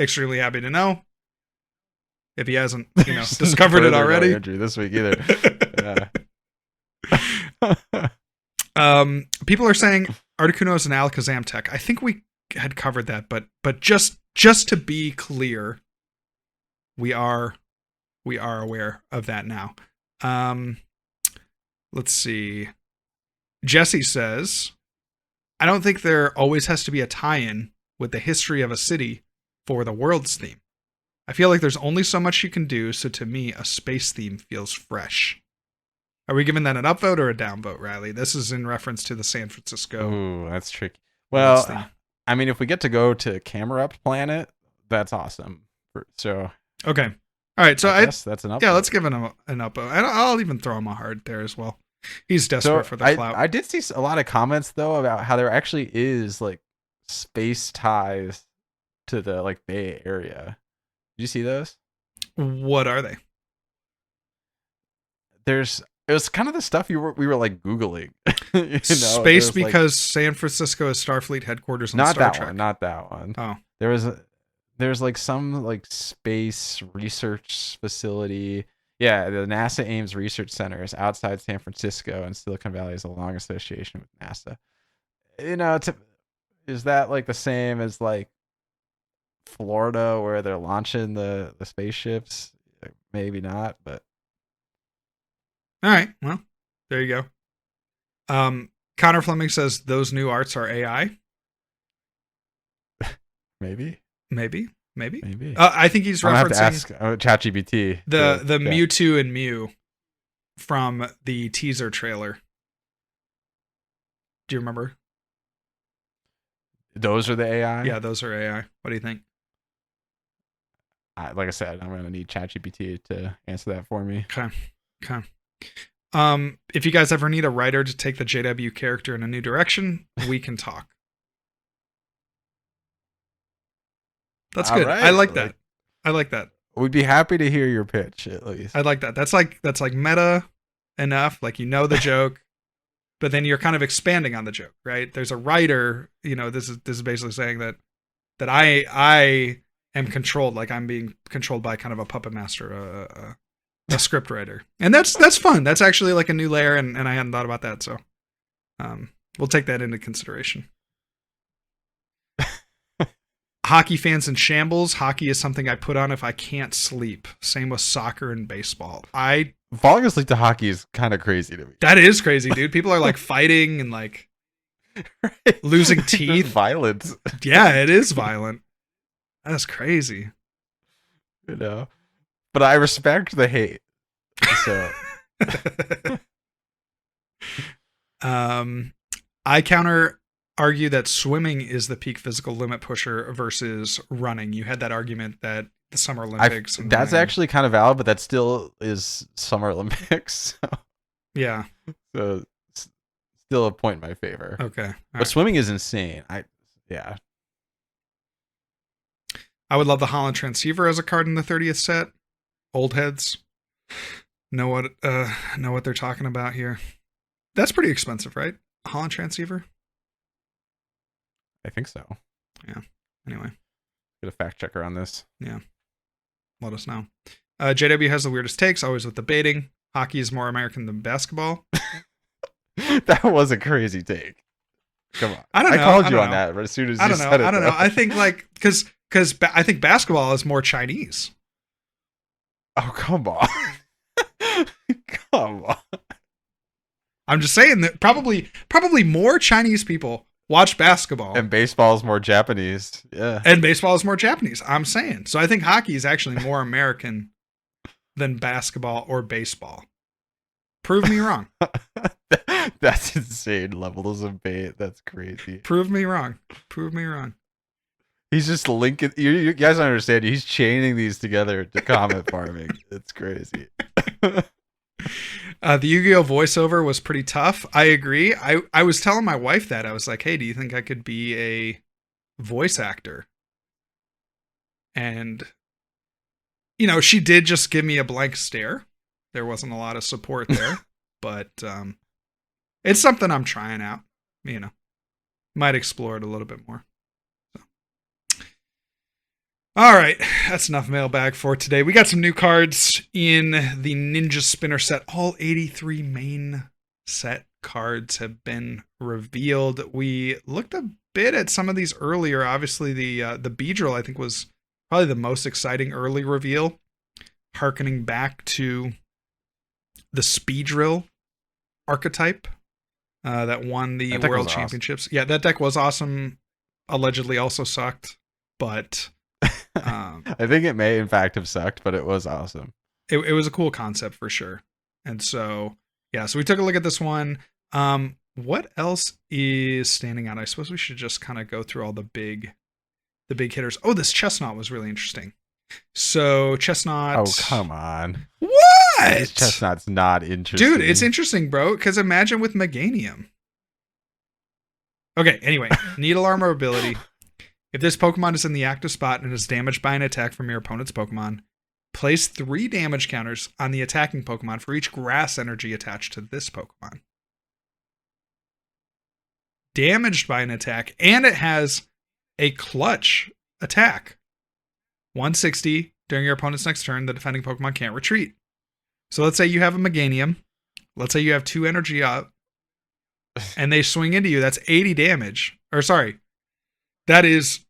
[SPEAKER 2] extremely happy to know if he hasn't, discovered it already.
[SPEAKER 1] Andrew this week either.
[SPEAKER 2] People are saying Articuno is an Alakazam tech. I think we had covered that, but just to be clear, we are aware of that now. Let's see. Jesse says, I don't think there always has to be a tie-in with the history of a city for the world's theme. I feel like there's only so much you can do, so to me, a space theme feels fresh. Are we giving that an upvote or a downvote, Riley? This is in reference to the San Francisco.
[SPEAKER 1] Ooh, that's tricky. Well, I mean, if we get to go to Camerupt Planet, that's awesome. So
[SPEAKER 2] okay. All right, so I
[SPEAKER 1] guess that's an upvote.
[SPEAKER 2] Yeah, let's give him an upvote. I'll even throw him a heart there as well. He's desperate for the clout.
[SPEAKER 1] I did see a lot of comments though about how there actually is like space ties to the like Bay Area. Did you see those?
[SPEAKER 2] What are they?
[SPEAKER 1] It was kind of the stuff we were like Googling.
[SPEAKER 2] Space because San Francisco is Starfleet headquarters on Star Trek.
[SPEAKER 1] Not that one.
[SPEAKER 2] Oh.
[SPEAKER 1] There's like some like space research facility. Yeah, the NASA Ames Research Center is outside San Francisco, and Silicon Valley has a long association with NASA. Is that like the same as like Florida where they're launching the spaceships? Maybe not, but
[SPEAKER 2] all right. Well, there you go. Connor Fleming says those new arts are AI.
[SPEAKER 1] Maybe.
[SPEAKER 2] I think he's referencing.
[SPEAKER 1] I have to ask ChatGPT.
[SPEAKER 2] The Mewtwo and Mew from the teaser trailer. Do you remember?
[SPEAKER 1] Those are the AI?
[SPEAKER 2] Yeah, those are AI. What do you think?
[SPEAKER 1] Like I said, I'm gonna need ChatGPT to answer that for me.
[SPEAKER 2] Okay. If you guys ever need a writer to take the JW character in a new direction, we can talk. That's good. Right. I like that.
[SPEAKER 1] We'd be happy to hear your pitch at least.
[SPEAKER 2] I like that. That's like meta enough. Like, the joke, but then you're kind of expanding on the joke, right? There's a writer, this is basically saying that I am controlled. Like I'm being controlled by kind of a puppet master, a script writer. And that's fun. That's actually like a new layer. And I hadn't thought about that. So, we'll take that into consideration. Hockey fans in shambles. Hockey is something I put on if I can't sleep. Same with soccer and baseball.
[SPEAKER 1] Falling asleep to hockey is kind of crazy to me.
[SPEAKER 2] That is crazy, dude. People are like fighting and like losing teeth.
[SPEAKER 1] Violence.
[SPEAKER 2] Yeah, it is violent. That's crazy.
[SPEAKER 1] You know, but I respect the hate. So,
[SPEAKER 2] I counter argue that swimming is the peak physical limit pusher versus running. You had that argument that the Summer Olympics.
[SPEAKER 1] That's actually kind of valid, but that still is Summer Olympics. So.
[SPEAKER 2] Yeah.
[SPEAKER 1] So still a point in my favor.
[SPEAKER 2] Okay.
[SPEAKER 1] But swimming is insane. Yeah.
[SPEAKER 2] I would love the Holland Transceiver as a card in the 30th set. Old heads know what they're talking about here. That's pretty expensive, right? Holland Transceiver?
[SPEAKER 1] I think so.
[SPEAKER 2] Yeah. Anyway.
[SPEAKER 1] Get a fact checker on this.
[SPEAKER 2] Yeah. Let us know. JW has the weirdest takes, always with the baiting. Hockey is more American than basketball.
[SPEAKER 1] That was a crazy take. Come on. I called you on that, but as soon as you said it.
[SPEAKER 2] I don't know. I think like because I think basketball is more Chinese.
[SPEAKER 1] Oh, come on. Come on.
[SPEAKER 2] I'm just saying that probably more Chinese people watch basketball.
[SPEAKER 1] And baseball is more Japanese. Yeah.
[SPEAKER 2] And baseball is more Japanese. I'm saying. So I think hockey is actually more American than basketball or baseball. Prove me wrong.
[SPEAKER 1] That's insane levels of bait. That's crazy.
[SPEAKER 2] Prove me wrong. Prove me wrong.
[SPEAKER 1] He's just linking. You guys don't understand. He's chaining these together to comment farming. It's crazy.
[SPEAKER 2] The Yu-Gi-Oh voiceover was pretty tough. I agree. I was telling my wife that. I was like, hey, do you think I could be a voice actor? And, you know, she did just give me a blank stare. There wasn't a lot of support there. But it's something I'm trying out. You know, might explore it a little bit more. All right, that's enough mailbag for today. We got some new cards in the Ninja Spinner set. All 83 main set cards have been revealed. We looked a bit at some of these earlier. Obviously, the Beedrill, I think, was probably the most exciting early reveal, harkening back to the Speedrill archetype that won the World Championships. Awesome. Yeah, that deck was awesome. Allegedly also sucked, but...
[SPEAKER 1] I think it may in fact have sucked, but it was awesome.
[SPEAKER 2] It was a cool concept for sure. And so, yeah, so we took a look at this one. What else is standing out? I suppose we should just kind of go through all the big hitters. Oh, this Chestnut was really interesting. So Chestnut.
[SPEAKER 1] Oh, come on.
[SPEAKER 2] What?
[SPEAKER 1] This Chestnut's not interesting.
[SPEAKER 2] Dude, it's interesting, bro. Because imagine with Meganium. Okay, anyway, Needle Armor ability. If this Pokemon is in the active spot and is damaged by an attack from your opponent's Pokemon, place 3 damage counters on the attacking Pokemon for each grass energy attached to this Pokemon. Damaged by an attack, and it has a clutch attack. 160 during your opponent's next turn, the defending Pokemon can't retreat. So let's say you have a Meganium. Let's say you have 2 energy up, and they swing into you. That's 80 damage. Or sorry, that is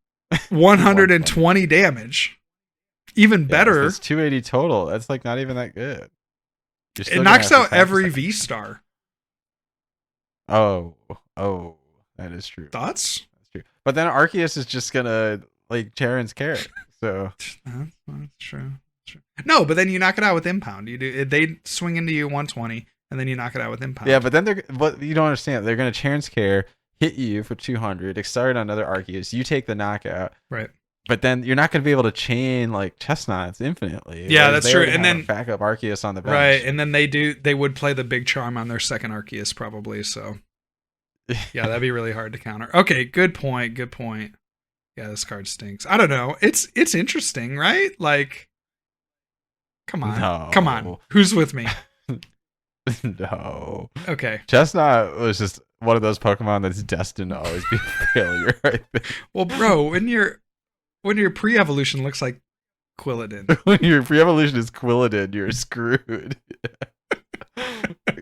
[SPEAKER 2] 120 damage. Even better.
[SPEAKER 1] It's 280 total. That's like not even that good.
[SPEAKER 2] It knocks out every V-Star.
[SPEAKER 1] Oh, that is true.
[SPEAKER 2] Thoughts?
[SPEAKER 1] That's true. But then Arceus is just gonna like Charon's carrot. So
[SPEAKER 2] that's true. No, but then you knock it out with Impound. They swing into you 120, and then you knock it out with Impound.
[SPEAKER 1] Yeah, but then but you don't understand. They're gonna Charon's care, hit you for 200, accelerate on another Arceus. You take the knockout.
[SPEAKER 2] Right.
[SPEAKER 1] But then you're not going to be able to chain like Chestnuts infinitely.
[SPEAKER 2] Yeah, that's true. And then
[SPEAKER 1] backup Arceus on the bench.
[SPEAKER 2] Right, and then they would play the big charm on their second Arceus probably. So yeah, that'd be really hard to counter. Okay, good point. Yeah, this card stinks. I don't know. It's interesting, right? Like, come on. Who's with me?
[SPEAKER 1] No.
[SPEAKER 2] Okay.
[SPEAKER 1] Chestnut was just one of those Pokemon that's destined to always be a failure, I think.
[SPEAKER 2] Well, bro, when your pre-evolution looks like Quilladin.
[SPEAKER 1] When your pre-evolution is Quilladin, you're screwed.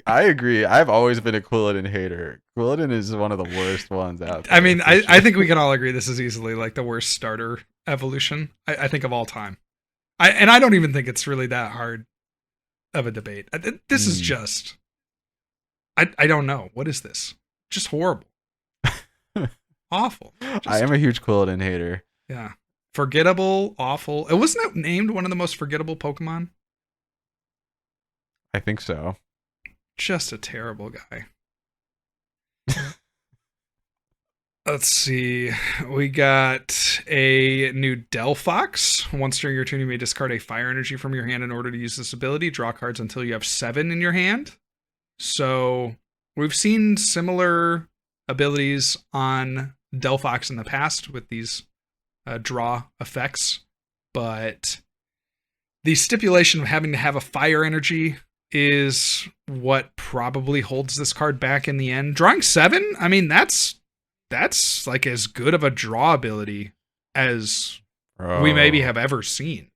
[SPEAKER 1] I agree. I've always been a Quilladin hater. Quilladin is one of the worst ones out there.
[SPEAKER 2] I mean, I think we can all agree this is easily like the worst starter evolution, I think, of all time. I don't even think it's really that hard of a debate. This is just... I don't know. What is this? Just horrible. Awful.
[SPEAKER 1] I am a huge Quilladin hater.
[SPEAKER 2] Yeah. Forgettable, awful. It wasn't it named one of the most forgettable Pokemon?
[SPEAKER 1] I think so.
[SPEAKER 2] Just a terrible guy. Let's see. We got a new Delphox. Once during your turn, you may discard a fire energy from your hand in order to use this ability. Draw cards until you have 7 in your hand. So we've seen similar abilities on Delphox in the past with these draw effects, but the stipulation of having to have a fire energy is what probably holds this card back in the end. Drawing 7, I mean, that's like as good of a draw ability as we maybe have ever seen.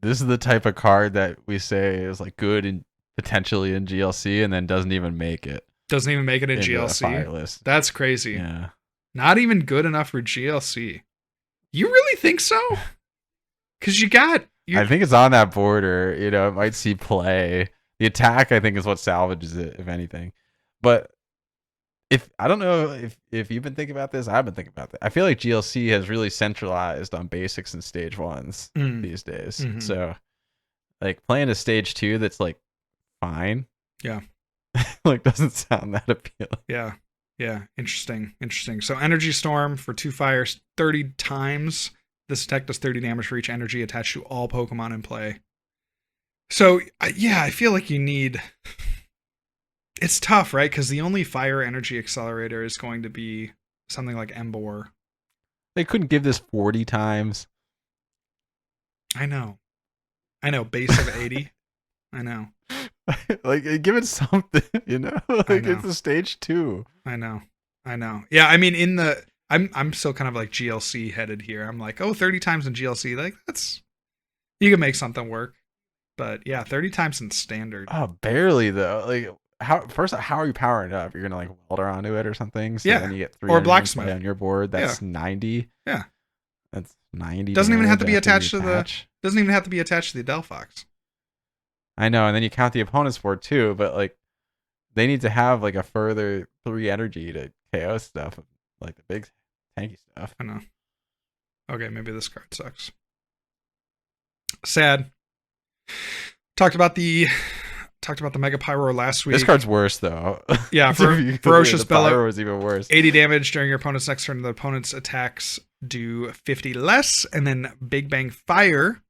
[SPEAKER 1] This is the type of card that we say is like good and potentially in GLC and then doesn't even make it.
[SPEAKER 2] Doesn't even make it in GLC. That's crazy.
[SPEAKER 1] Yeah.
[SPEAKER 2] Not even good enough for GLC. You really think so? Because I
[SPEAKER 1] think it's on that border. You know, it might see play. The attack, I think, is what salvages it, if anything. But I don't know if you've been thinking about this. I've been thinking about that. I feel like GLC has really centralized on basics and stage 1s these days.
[SPEAKER 2] Mm-hmm. So,
[SPEAKER 1] like, playing a stage 2 that's like fine.
[SPEAKER 2] Yeah.
[SPEAKER 1] Like, doesn't sound that appealing.
[SPEAKER 2] Yeah. Yeah. Interesting. So Energy Storm for 2 fires 30 times. This attack does 30 damage for each energy attached to all Pokemon in play. So, yeah, I feel like you need... It's tough, right? Because the only fire energy accelerator is going to be something like Emboar.
[SPEAKER 1] They couldn't give this 40 times.
[SPEAKER 2] I know. Base of 80. I know.
[SPEAKER 1] Like, give it something, you know? Like, it's a stage 2.
[SPEAKER 2] I know. Yeah, I mean, I'm still kind of like GLC headed here. I'm like, 30 times in GLC, like, you can make something work. But yeah, 30 times in standard.
[SPEAKER 1] Oh, barely though. Like, how are you powering it up? You're gonna like welder onto it or something. So then you get 3
[SPEAKER 2] or blacksmith
[SPEAKER 1] on your board. That's 90.
[SPEAKER 2] Yeah,
[SPEAKER 1] that's 90.
[SPEAKER 2] Doesn't even have to be attached to the. Doesn't even have to be attached to the Delphox.
[SPEAKER 1] I know, and then you count the opponent's board too. But like, they need to have like a further 3 energy to KO stuff, like the big tanky stuff.
[SPEAKER 2] I know. Okay, maybe this card sucks. Sad. Talked about the Mega Pyro last week.
[SPEAKER 1] This card's worse though.
[SPEAKER 2] Yeah, Ferocious Bellow.
[SPEAKER 1] Pyro was even worse.
[SPEAKER 2] 80 damage during your opponent's next turn. The opponent's attacks do 50 less, and then Big Bang Fire,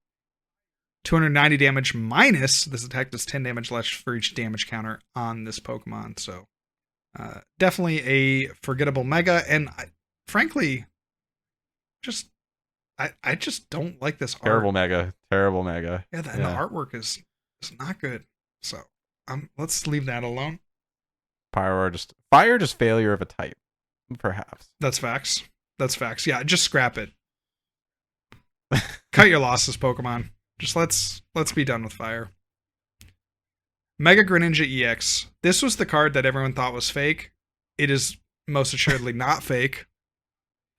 [SPEAKER 2] 290 damage minus. This attack does 10 damage less for each damage counter on this Pokemon. So, definitely a forgettable Mega, and frankly, I just don't like this art.
[SPEAKER 1] Terrible Mega.
[SPEAKER 2] Yeah, the artwork is not good. So let's leave that alone.
[SPEAKER 1] Fire, just failure of a type, perhaps.
[SPEAKER 2] That's facts. Yeah, just scrap it. Cut your losses, Pokemon. Just let's be done with fire. Mega Greninja EX. This was the card that everyone thought was fake. It is most assuredly not fake.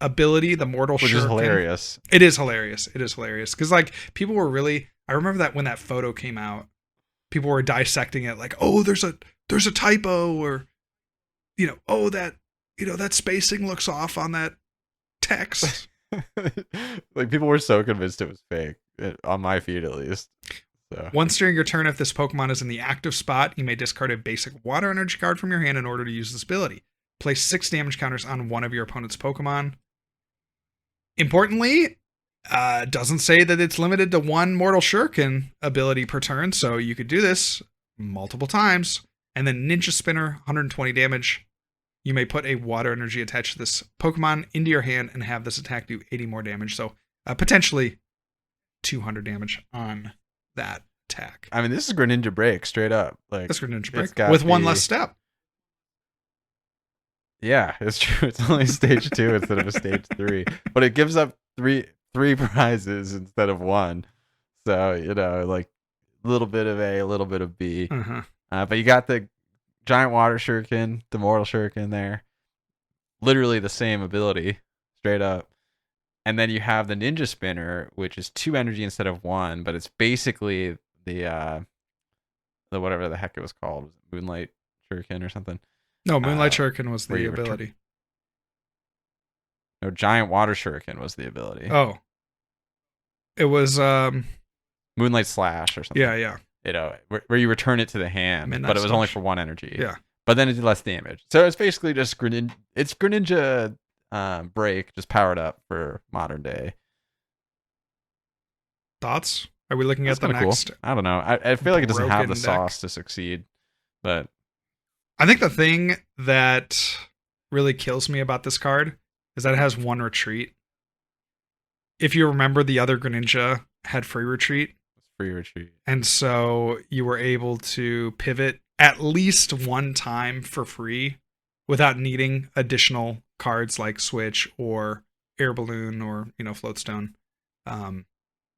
[SPEAKER 2] Ability, the Mortal Shuriken.
[SPEAKER 1] Which is hilarious.
[SPEAKER 2] It is hilarious. Because like people were really, I remember that when that photo came out, people were dissecting it like, oh, there's a typo, or that spacing looks off on that text.
[SPEAKER 1] Like people were so convinced it was fake, on my feed at least. So.
[SPEAKER 2] Once during your turn, if this Pokemon is in the active spot, you may discard a basic water energy card from your hand in order to use this ability. Place 6 damage counters on one of your opponent's Pokemon. Importantly, doesn't say that it's limited to 1 Mortal Shuriken ability per turn, so you could do this multiple times. And then Ninja Spinner, 120 damage. You may put a water energy attached to this Pokemon into your hand and have this attack do 80 more damage. So potentially 200 damage on that attack.
[SPEAKER 1] I mean, this is Greninja Break, straight up. Like,
[SPEAKER 2] that's Greninja Break with one less step.
[SPEAKER 1] Yeah, it's true. It's only stage 2 instead of a stage 3, but it gives up three prizes instead of 1. So like a little bit of A, a little bit of B. But you got the giant water shuriken, the mortal shuriken there. Literally the same ability, straight up. And then you have the ninja spinner, which is 2 energy instead of 1, but it's basically the whatever the heck it was called, was it Moonlight Shuriken or something?
[SPEAKER 2] No, Moonlight Shuriken was the ability.
[SPEAKER 1] No, Giant Water Shuriken was the ability.
[SPEAKER 2] Oh, it was
[SPEAKER 1] Moonlight Slash or something.
[SPEAKER 2] Yeah.
[SPEAKER 1] You know, where you return it to the hand, but it was only for 1 energy.
[SPEAKER 2] Yeah.
[SPEAKER 1] But then it did less damage. So it's basically just it's Greninja Break just powered up for modern day.
[SPEAKER 2] Thoughts? Are we looking at the next?
[SPEAKER 1] Cool. I don't know. I feel like it doesn't have the sauce to succeed, but
[SPEAKER 2] I think the thing that really kills me about this card is that it has 1 retreat. If you remember, the other Greninja had free retreat.
[SPEAKER 1] Free retreat.
[SPEAKER 2] And so you were able to pivot at least 1 time for free without needing additional cards like Switch or Air Balloon or, Floatstone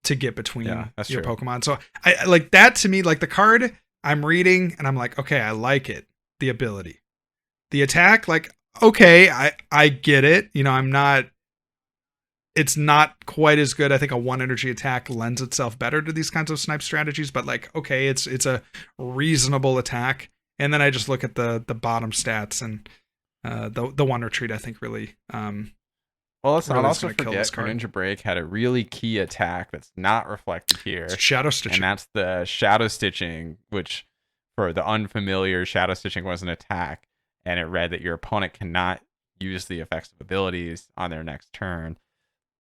[SPEAKER 2] to get between your Pokemon. So I like that. To me, like, the card I'm reading and I'm like, okay, I like it. The ability. The attack, like, okay, I get it. It's not quite as good. I think a 1 energy attack lends itself better to these kinds of snipe strategies, but like, okay, it's a reasonable attack. And then I just look at the bottom stats, and the 1 retreat, I think, really
[SPEAKER 1] well, let's not also forget Greninja Break had a really key attack that's not reflected here.
[SPEAKER 2] It's Shadow Stitching.
[SPEAKER 1] And that's the Shadow Stitching, which for the unfamiliar, Shadow Stitching was an attack, and it read that your opponent cannot use the effects of abilities on their next turn,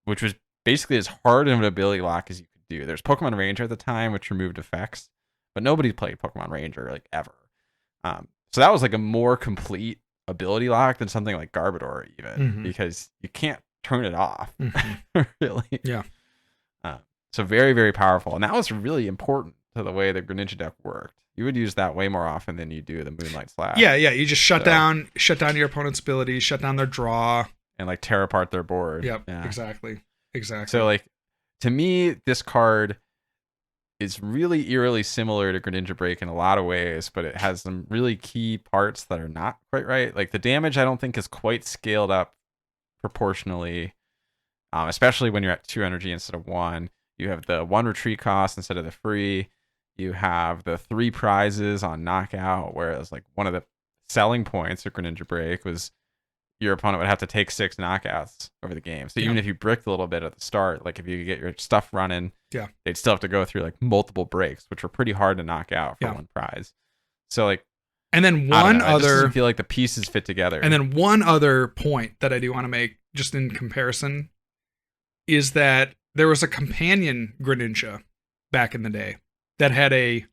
[SPEAKER 1] which was basically as hard of an ability lock as you could do. There's Pokemon Ranger at the time, which removed effects, but nobody played Pokemon Ranger like ever. So that was like a more complete ability lock than something like Garbodor even, because you can't turn it off, really.
[SPEAKER 2] Yeah.
[SPEAKER 1] So very, very powerful. And that was really important to the way the Greninja deck worked. You would use that way more often than you do the Moonlight Slash.
[SPEAKER 2] Yeah. You just shut down your opponent's ability, shut down their draw.
[SPEAKER 1] And like tear apart their board.
[SPEAKER 2] Yep, yeah. Exactly.
[SPEAKER 1] So like, to me, this card is really eerily similar to Greninja Break in a lot of ways, but it has some really key parts that are not quite right. Like the damage, I don't think is quite scaled up proportionally, especially when you're at 2 energy instead of 1. You have the 1 retreat cost instead of the free. You have the 3 prizes on knockout, whereas like one of the selling points of Greninja Break was your opponent would have to take 6 knockouts over the game. So even if you bricked a little bit at the start, like if you could get your stuff running, they'd still have to go through like multiple breaks, which were pretty hard to knock out for 1 prize. So like,
[SPEAKER 2] and then
[SPEAKER 1] I just doesn't feel like the pieces fit together.
[SPEAKER 2] And then one other point that I do want to make, just in comparison, is that there was a companion Greninja back in the day that had a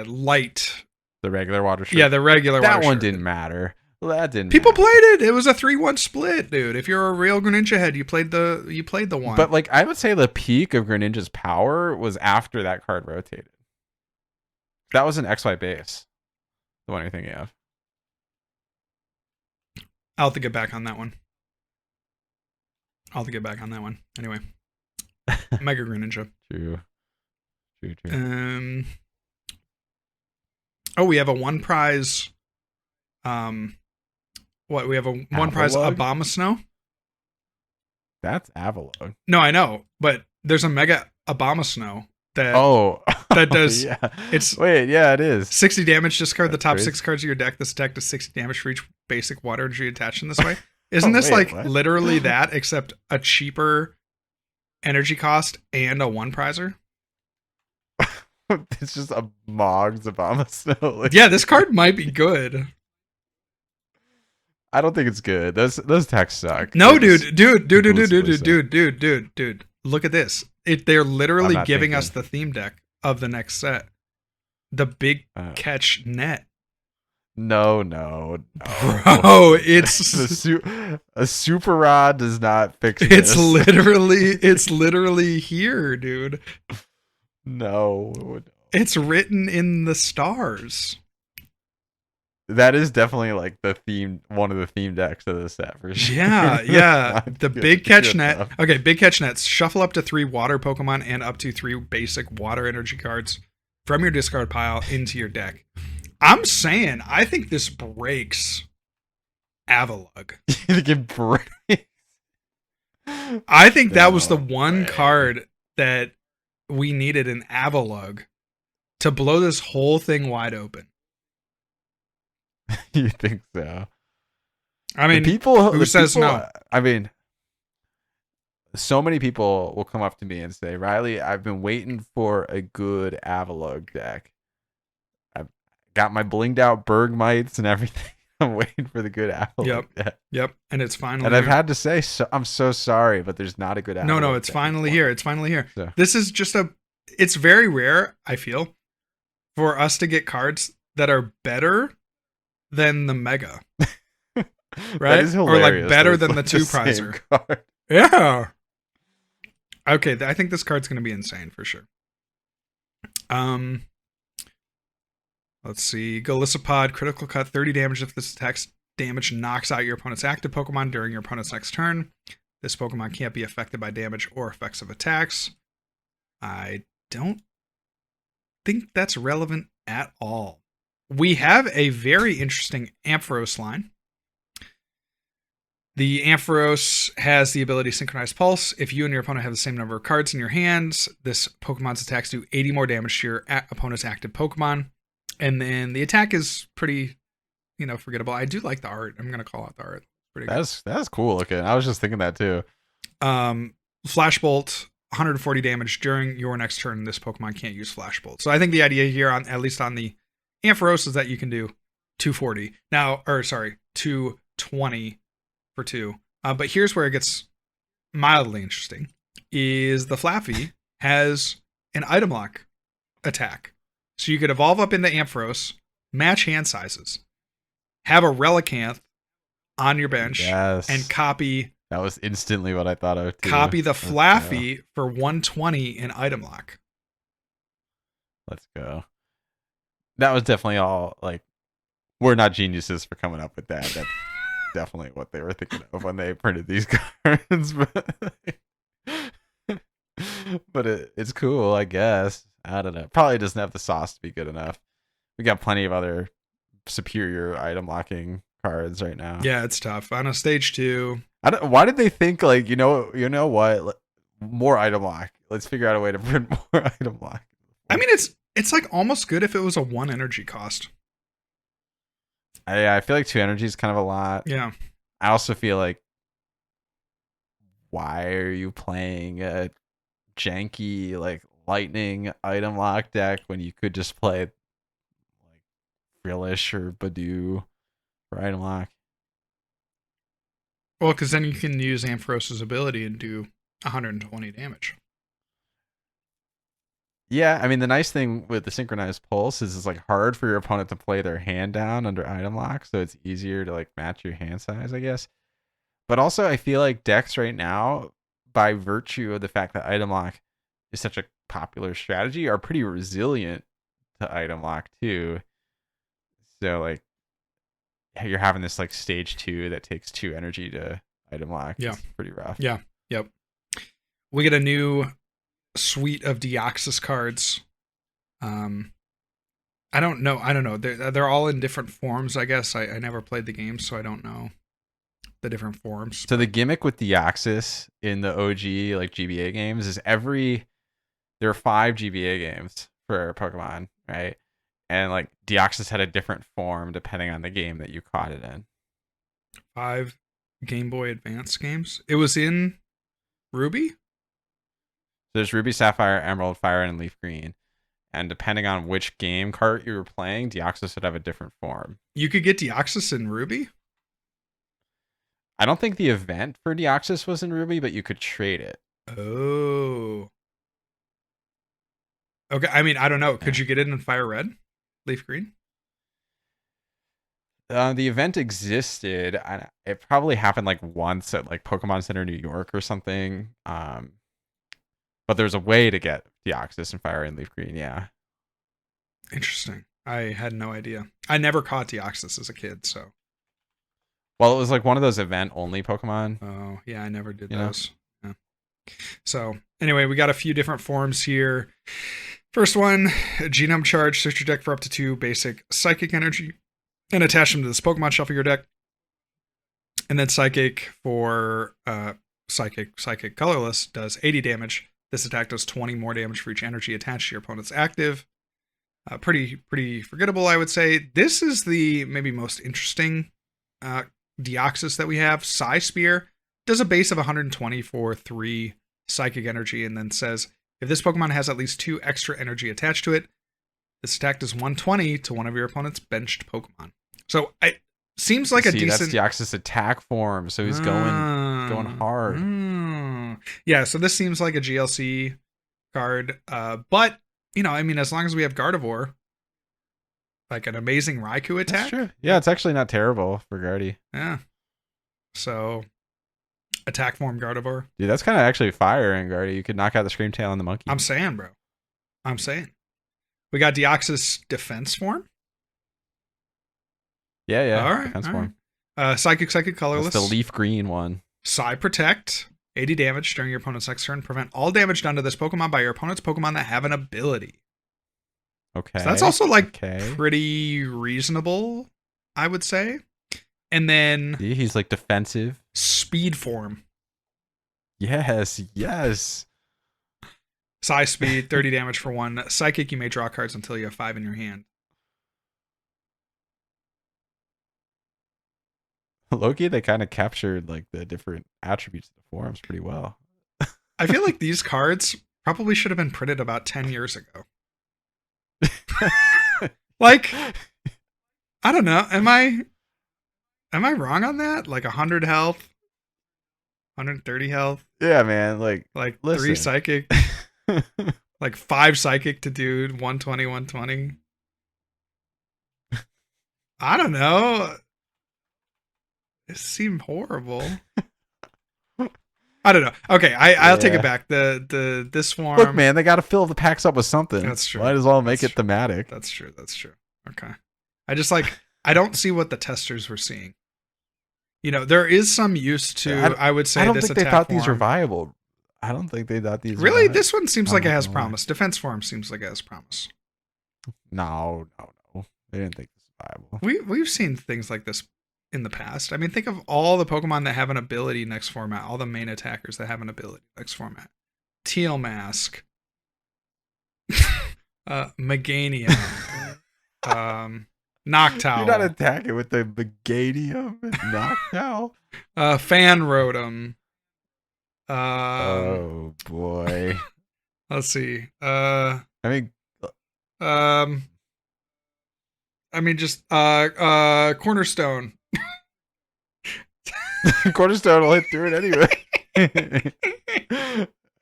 [SPEAKER 2] light.
[SPEAKER 1] The regular water shuriken.
[SPEAKER 2] Yeah, the regular water shuriken.
[SPEAKER 1] That one didn't matter. Well, that didn't
[SPEAKER 2] People
[SPEAKER 1] matter.
[SPEAKER 2] played it. It was a 3-1 split, dude. If you're a real Greninja head, you played the one.
[SPEAKER 1] But like, I would say the peak of Greninja's power was after that card rotated. That was an XY base. The one you're thinking of.
[SPEAKER 2] I'll have to get back on that one. Anyway. Mega Greninja.
[SPEAKER 1] True.
[SPEAKER 2] Oh, we have a 1 prize. We have a 1 prize Abomasnow.
[SPEAKER 1] That's Avalon.
[SPEAKER 2] No, I know, but there's a Mega Abomasnow that that does.
[SPEAKER 1] It is
[SPEAKER 2] 60 damage. Discard the top 6 cards of your deck. This attack does 60 damage for each basic water energy attached in this way. Isn't this literally that, except a cheaper energy cost and a 1 prizer?
[SPEAKER 1] It's just a Mog's Abomasnow.
[SPEAKER 2] Yeah, this card might be good.
[SPEAKER 1] I don't think it's good. Those attacks suck.
[SPEAKER 2] No, dude. Look at this. They're literally giving us the theme deck of the next set. The Big Catch Net.
[SPEAKER 1] No.
[SPEAKER 2] Bro, it's
[SPEAKER 1] a super rod does not fix this.
[SPEAKER 2] It's literally here, dude.
[SPEAKER 1] No.
[SPEAKER 2] It's written in the stars.
[SPEAKER 1] That is definitely like one of the theme decks of the set for sure.
[SPEAKER 2] Yeah. The Big Catch Net. Okay, Big Catch Nets. Shuffle up to 3 water Pokemon and up to 3 basic water energy cards from your discard pile into your deck. I'm saying, I think this breaks Avalugg.
[SPEAKER 1] You think it breaks?
[SPEAKER 2] I think that was the one card that we needed in Avalugg to blow this whole thing wide open.
[SPEAKER 1] You think so?
[SPEAKER 2] I mean,
[SPEAKER 1] who
[SPEAKER 2] says no?
[SPEAKER 1] I mean, so many people will come up to me and say, Riley, I've been waiting for a good Avalugg deck. I've got my blinged out Bergmites and everything. I'm waiting for the good Avalugg deck.
[SPEAKER 2] Yep. And it's finally
[SPEAKER 1] And I've had to say, I'm so sorry, but there's not a good Avalugg
[SPEAKER 2] No, it's finally here. It's finally here.
[SPEAKER 1] So.
[SPEAKER 2] This is just it's very rare, I feel, for us to get cards that are better than the Mega. Right? Or like better than the two-prizer. Yeah. Okay, I think this card's going to be insane for sure. Let's see. Golisopod, critical cut, 30 damage if this attack's damage knocks out your opponent's active Pokemon during your opponent's next turn. This Pokemon can't be affected by damage or effects of attacks. I don't think that's relevant at all. We have a very interesting Ampharos line. The Ampharos has the ability Synchronized Pulse. If you and your opponent have the same number of cards in your hands, this Pokemon's attacks do 80 more damage to your opponent's active Pokemon. And then the attack is pretty, forgettable. I do like the art. I'm going to call out the art. Pretty good.
[SPEAKER 1] That's cool looking. I was just thinking that too.
[SPEAKER 2] Flash Bolt, 140 damage during your next turn. This Pokemon can't use Flash Bolt. So I think the idea here, at least on the Ampharos, is that you can do 240. 220 for 2. But here's where it gets mildly interesting. Is the Flaffy has an item lock attack. So you could evolve up into Ampharos, match hand sizes, have a Relicanth on your bench, and copy.
[SPEAKER 1] That was instantly what I thought of too.
[SPEAKER 2] Copy the Flaffy for 120 in item lock.
[SPEAKER 1] Let's go. That was definitely all we're not geniuses for coming up with that. That's definitely what they were thinking of when they printed these cards. But it's cool, I guess. I don't know. Probably doesn't have the sauce to be good enough. We got plenty of other superior item locking cards right now.
[SPEAKER 2] Yeah, it's tough. On a stage 2.
[SPEAKER 1] Why did they think you know what? More item lock. Let's figure out a way to print more item lock.
[SPEAKER 2] I mean, it's almost good if it was a 1 energy cost.
[SPEAKER 1] I feel like 2 energy is kind of a lot.
[SPEAKER 2] Yeah.
[SPEAKER 1] I also feel like, why are you playing a janky lightning item lock deck when you could just play Frillish or Badoo for item lock?
[SPEAKER 2] Well, because then you can use Ampharos's ability and do 120 damage.
[SPEAKER 1] Yeah, I mean, the nice thing with the Synchronized Pulse is it's hard for your opponent to play their hand down under item lock, so it's easier to match your hand size, I guess. But also, I feel like decks right now, by virtue of the fact that item lock is such a popular strategy, are pretty resilient to item lock too. So you're having this stage 2 that takes 2 energy to item lock.
[SPEAKER 2] Yeah,
[SPEAKER 1] it's pretty rough.
[SPEAKER 2] Yeah, yep. We get a new suite of Deoxys cards. I don't know. They're all in different forms, I guess. I never played the game, so I don't know the different forms.
[SPEAKER 1] So the gimmick with Deoxys in the OG GBA games is there are 5 GBA games for Pokemon, right? And Deoxys had a different form depending on the game that you caught it in.
[SPEAKER 2] 5 Game Boy Advance games. It was in Ruby?
[SPEAKER 1] There's Ruby, Sapphire, Emerald, Fire, and Leaf Green. And depending on which game cart you were playing, Deoxys would have a different form.
[SPEAKER 2] You could get Deoxys in Ruby?
[SPEAKER 1] I don't think the event for Deoxys was in Ruby, but you could trade it.
[SPEAKER 2] Oh. Okay, I mean, I don't know. Could you get it in Fire Red? Leaf Green?
[SPEAKER 1] The event existed. It probably happened once at Pokemon Center New York or something. But there's a way to get Deoxys and Fire and Leaf Green, yeah.
[SPEAKER 2] Interesting. I had no idea. I never caught Deoxys as a kid, so.
[SPEAKER 1] Well, it was one of those event-only Pokemon.
[SPEAKER 2] Oh, yeah, I never did those. Yeah. So, anyway, we got a few different forms here. First one, Genome Charge. Search your deck for up to 2 basic Psychic energy and attach them to this Pokemon shelf of your deck. And then Psychic for Psychic Colorless does 80 damage. This attack does 20 more damage for each energy attached to your opponent's active. Pretty forgettable, I would say. This is the maybe most interesting Deoxys that we have. Psy Spear does a base of 120 for 3 Psychic energy, and then says, if this Pokemon has at least 2 extra energy attached to it, this attack does 120 to one of your opponent's benched Pokemon. So it seems like a decent...
[SPEAKER 1] That's Deoxys attack form, so he's going hard.
[SPEAKER 2] Yeah, so this seems like a GLC card. But, I mean, as long as we have Gardevoir, like an amazing Raikou attack.
[SPEAKER 1] That's true. Yeah, it's actually not terrible for Gardy.
[SPEAKER 2] Yeah. So, attack form Gardevoir.
[SPEAKER 1] Dude, that's kind of actually fire in Gardy. You could knock out the Scream Tail on the monkey.
[SPEAKER 2] I'm saying, bro. We got Deoxys defense form.
[SPEAKER 1] Yeah.
[SPEAKER 2] All right.
[SPEAKER 1] Defense form.
[SPEAKER 2] Psychic Colorless.
[SPEAKER 1] That's the leaf green one.
[SPEAKER 2] Psy Protect. 80 damage during your opponent's next turn. Prevent all damage done to this Pokemon by your opponent's Pokemon that have an ability.
[SPEAKER 1] Okay.
[SPEAKER 2] So that's also pretty reasonable, I would say. And then
[SPEAKER 1] he's like defensive.
[SPEAKER 2] Speed form.
[SPEAKER 1] Yes.
[SPEAKER 2] Psy Speed, 30 damage for 1. Psychic, you may draw cards until you have 5 in your hand.
[SPEAKER 1] Loki, they kind of captured like the different attributes of the forms pretty well.
[SPEAKER 2] I feel like these cards probably should have been printed about 10 years ago. Like, I don't know. Am I wrong on that? Like 100 health, 130 health.
[SPEAKER 1] Yeah, man. Like listen.
[SPEAKER 2] 3 Psychic, like 5 Psychic to do 120, 120. I don't know. It seemed horrible. I don't know. Okay, I'll take it back. This form.
[SPEAKER 1] Look, man, they got to fill the packs up with something.
[SPEAKER 2] That's true.
[SPEAKER 1] Might as well make it thematic.
[SPEAKER 2] That's true. Okay. I don't see what the testers were seeing. There is some use to. I would say
[SPEAKER 1] I don't
[SPEAKER 2] this
[SPEAKER 1] think
[SPEAKER 2] attack
[SPEAKER 1] they thought
[SPEAKER 2] form.
[SPEAKER 1] these were viable. I don't think they thought these.
[SPEAKER 2] Really,
[SPEAKER 1] were
[SPEAKER 2] this one seems like it has promise. Defense form seems like it has promise.
[SPEAKER 1] No. They didn't think this was viable.
[SPEAKER 2] We've seen things like this in the past. I mean, think of all the Pokemon that have an ability next format, all the main attackers that have an ability next format. Teal Mask, Meganium, Noctowl.
[SPEAKER 1] You're not attacking with the Meganium and Noctowl.
[SPEAKER 2] Fan Rotom.
[SPEAKER 1] Oh boy.
[SPEAKER 2] Let's see. Just Cornerstone.
[SPEAKER 1] Cornerstone will hit through it anyway.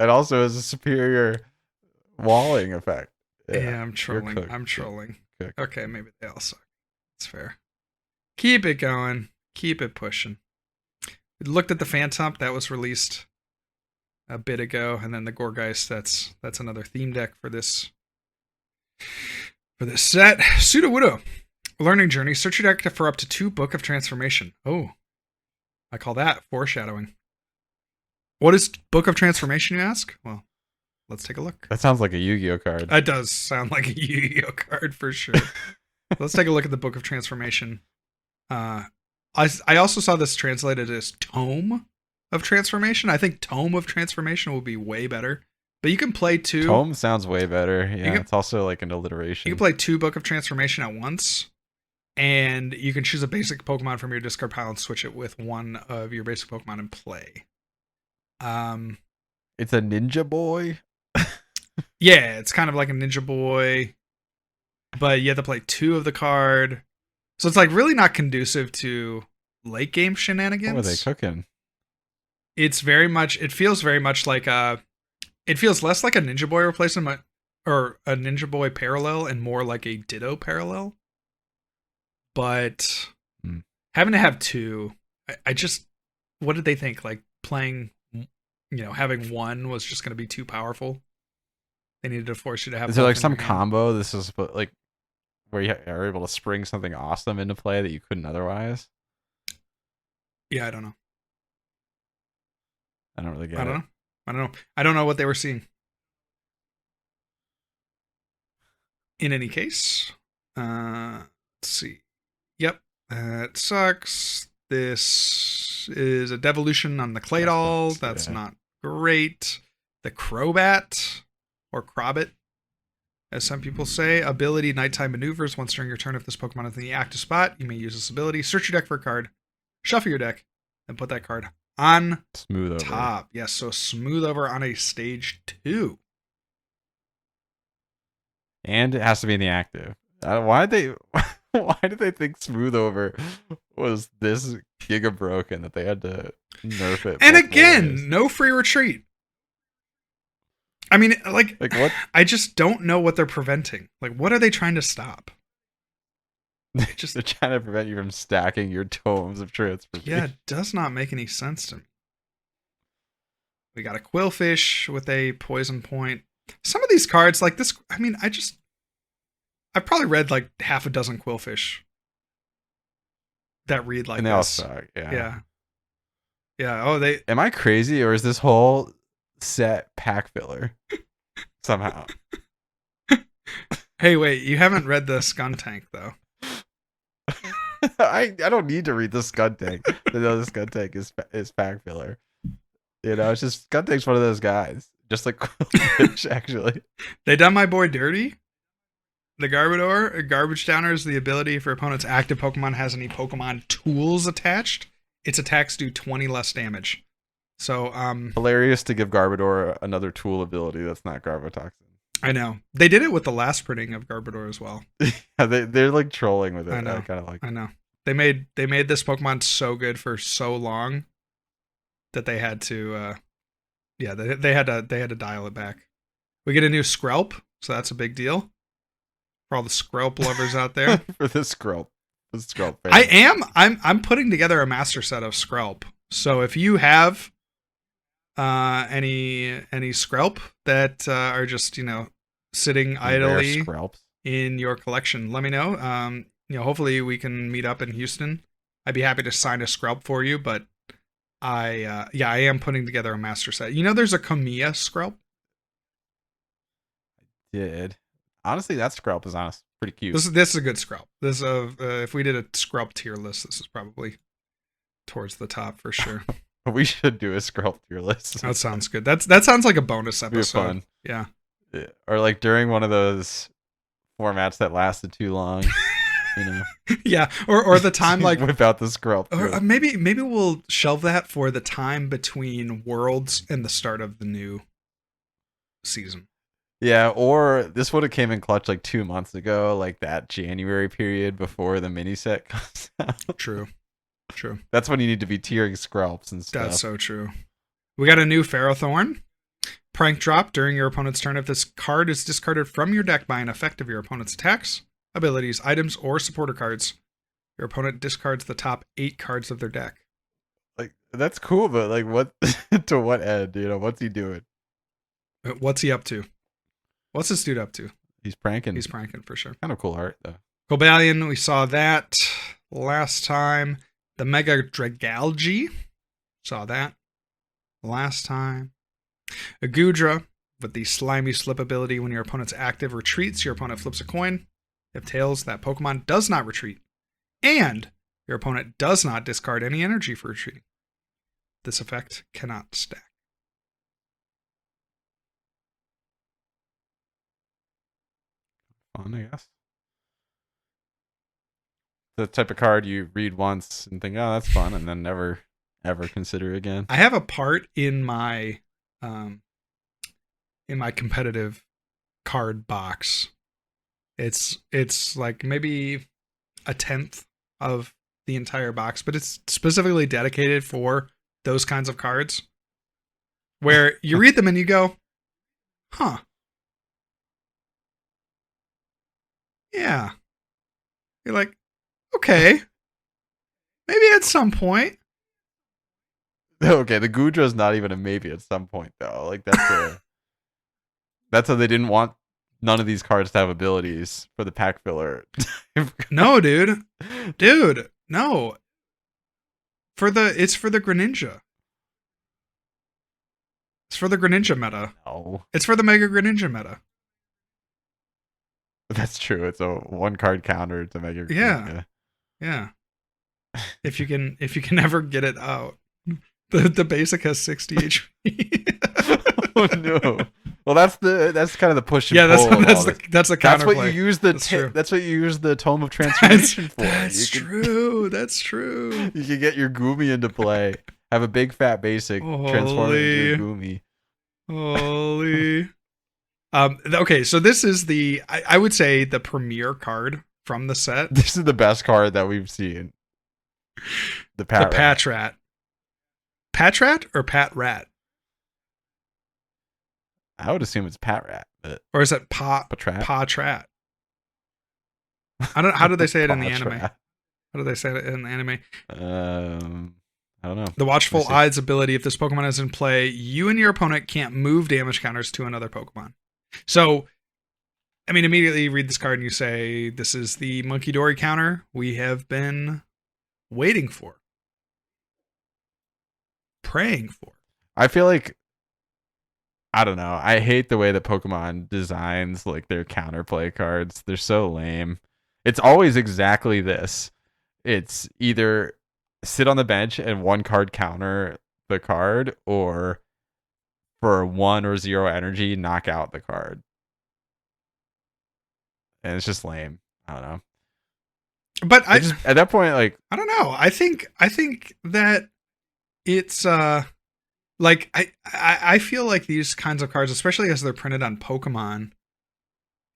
[SPEAKER 1] It also has a superior walling effect.
[SPEAKER 2] Yeah, I'm trolling. Okay, maybe they all suck. That's fair. Keep it going. Keep it pushing. We looked at the Phantump that was released a bit ago, and then the Gorgeist. That's another theme deck for this set. Sudowoodo. Learning Journey. Search your deck for up to 2 Book of Transformation. Oh, I call that foreshadowing. What is Book of Transformation, you ask? Well, let's take a look.
[SPEAKER 1] That sounds like a Yu-Gi-Oh card.
[SPEAKER 2] That does sound like a Yu-Gi-Oh card for sure. Let's take a look at the Book of Transformation. I also saw this translated as Tome of Transformation. I think Tome of Transformation will be way better. But you can play 2.
[SPEAKER 1] Tome sounds way better. Yeah, it's also like an alliteration.
[SPEAKER 2] You can play 2 Book of Transformation at once. And you can choose a basic Pokemon from your discard pile and switch it with one of your basic Pokemon and play.
[SPEAKER 1] It's a Ninja Boy.
[SPEAKER 2] Yeah, it's kind of like a Ninja Boy, but you have to play 2 of the card. So it's like really not conducive to late game shenanigans.
[SPEAKER 1] What are they cooking?
[SPEAKER 2] It feels very much like it feels less like a Ninja Boy replacement or a Ninja Boy parallel and more like a Ditto parallel. But having to have 2, I just, what did they think? Like playing, having 1 was just going to be too powerful. They needed to force you to have.
[SPEAKER 1] Is there like some combo? This is like where you are able to spring something awesome into play that you couldn't otherwise.
[SPEAKER 2] Yeah, I don't know.
[SPEAKER 1] I don't really get it.
[SPEAKER 2] I don't know. I don't know what they were seeing. In any case, let's see. Yep, it sucks. This is a devolution on the Claydol. That's not great. The Crobat, or Crobat, as some people say. Ability, Nighttime Maneuvers. Once during your turn, if this Pokemon is in the active spot, you may use this ability. Search your deck for a card, shuffle your deck, and put that card on
[SPEAKER 1] Smooth over.
[SPEAKER 2] top. Yes, so Smooth Over on a stage 2.
[SPEAKER 1] And it has to be in the active. Why did they think Smooth Over was this giga broken that they had to nerf it?
[SPEAKER 2] And again, no free retreat. I mean, like
[SPEAKER 1] what?
[SPEAKER 2] I just don't know what they're preventing. Like, what are they trying to stop?
[SPEAKER 1] They're trying to prevent you from stacking your tomes of transfer.
[SPEAKER 2] Yeah, it does not make any sense to me. We got a Quillfish with a poison point. Some of these cards, like this, I mean, I've probably read like half a dozen Quillfish that read like
[SPEAKER 1] and they
[SPEAKER 2] this.
[SPEAKER 1] all suck.
[SPEAKER 2] Yeah. Oh,
[SPEAKER 1] Am I crazy, or is this whole set pack filler somehow?
[SPEAKER 2] Hey, wait, you haven't read the Skuntank though.
[SPEAKER 1] I don't need to read the Skuntank to know the Skuntank is pack filler. You know, it's just Skuntank's one of those guys, just like Quillfish, actually.
[SPEAKER 2] They done my boy dirty. The Garbodor, a Garbage Downer, is the ability if your opponent's active Pokemon has any Pokemon tools attached. Its attacks do 20 less damage. So,
[SPEAKER 1] hilarious to give Garbodor another tool ability that's not Garbotoxin.
[SPEAKER 2] I know. They did it with the last printing of Garbodor as well.
[SPEAKER 1] Yeah, they're like trolling with it.
[SPEAKER 2] I know.
[SPEAKER 1] I kind of like it.
[SPEAKER 2] I know. They made this Pokemon so good for so long that they had to they had to dial it back. We get a new Skrelp, so that's a big deal for all the Skrelp lovers out there.
[SPEAKER 1] For the Skrelp
[SPEAKER 2] fans. I'm putting together a master set of Skrelp. So if you have any Skrelp that are just, sitting idly in your collection, let me know. Hopefully we can meet up in Houston. I'd be happy to sign a Skrelp for you, but I am putting together a master set. There's a Kamiya Skrelp.
[SPEAKER 1] I did. Honestly, that Skrelp is pretty cute.
[SPEAKER 2] This is a good Skrelp. This if we did a Skrelp tier list, this is probably towards the top for sure.
[SPEAKER 1] We should do a Skrelp tier list.
[SPEAKER 2] That sounds good. That sounds like a bonus episode.
[SPEAKER 1] Fun.
[SPEAKER 2] Yeah.
[SPEAKER 1] Or like during one of those formats that lasted too long.
[SPEAKER 2] Yeah, or the time like
[SPEAKER 1] whip out the Skrelp.
[SPEAKER 2] Or maybe we'll shelve that for the time between Worlds and the start of the new season.
[SPEAKER 1] Yeah, or this would have came in clutch like 2 months ago, like that January period before the mini set comes out.
[SPEAKER 2] True.
[SPEAKER 1] That's when you need to be tiering Skrelps and stuff.
[SPEAKER 2] That's so true. We got a new Ferrothorn. Prank drop during your opponent's turn. If this card is discarded from your deck by an effect of your opponent's attacks, abilities, items, or supporter cards, your opponent discards the top 8 cards of their deck.
[SPEAKER 1] Like, that's cool, but like, what to what end? What's he doing?
[SPEAKER 2] What's he up to? What's this dude up to?
[SPEAKER 1] He's pranking.
[SPEAKER 2] He's pranking for sure.
[SPEAKER 1] Kind of cool art though.
[SPEAKER 2] Cobalion, we saw that last time. The Mega Dragalge, saw that last time. A Goodra with the Slimy Slip ability. When your opponent's active retreats, your opponent flips a coin. If tails, that Pokemon does not retreat. And your opponent does not discard any energy for retreating. This effect cannot stack.
[SPEAKER 1] Fun, I guess. The type of card you read once and think, oh, that's fun, and then never, ever consider again.
[SPEAKER 2] I have a part in my competitive card box. It's like maybe a 10th of the entire box, but it's specifically dedicated for those kinds of cards where you read them and you go, huh. Yeah. You're like, okay. Maybe at some point.
[SPEAKER 1] Okay, the Goodra's not even a maybe at some point though. Like that's how they didn't want none of these cards to have abilities for the pack filler.
[SPEAKER 2] No, dude. Dude, no. It's for the Greninja. It's for the Greninja meta.
[SPEAKER 1] No.
[SPEAKER 2] It's for the Mega Greninja meta.
[SPEAKER 1] That's true. It's a 1 card counter to make your
[SPEAKER 2] Yeah. Yeah. If you can ever get it out. The basic has 60 HP.
[SPEAKER 1] Oh no. Well, that's kind of the push and
[SPEAKER 2] Yeah,
[SPEAKER 1] pull.
[SPEAKER 2] that's the counterplay.
[SPEAKER 1] That's what you use
[SPEAKER 2] True.
[SPEAKER 1] that's what you use the Tome of Transformation for.
[SPEAKER 2] That's true. That's true.
[SPEAKER 1] You can get your Goomy into play. Have a big fat basic transform into your Goomy.
[SPEAKER 2] Holy. Okay, so this is I would say the premier card from the set.
[SPEAKER 1] This is the best card that we've seen. The
[SPEAKER 2] Patch Rat. Patch Rat or Pat Rat?
[SPEAKER 1] I would assume it's Pat Rat.
[SPEAKER 2] Or is it Patrat? I don't. How do they say it in the anime? How do they say it in the anime?
[SPEAKER 1] I don't know.
[SPEAKER 2] The Watchful Eye's ability: if this Pokemon is in play, you and your opponent can't move damage counters to another Pokemon. So, I mean, immediately you read this card and you say, "This is the Monkey Dory counter we have been waiting for, praying for."
[SPEAKER 1] I feel like, I don't know. I hate the way that Pokemon designs like their counterplay cards. They're so lame. It's always exactly this. It's either sit on the bench and 1 card counter the card, or for 1 or 0 energy, knock out the card. And it's just lame. I don't know.
[SPEAKER 2] But
[SPEAKER 1] at that point, like,
[SPEAKER 2] I don't know. I think that it's like I feel like these kinds of cards, especially as they're printed on Pokemon,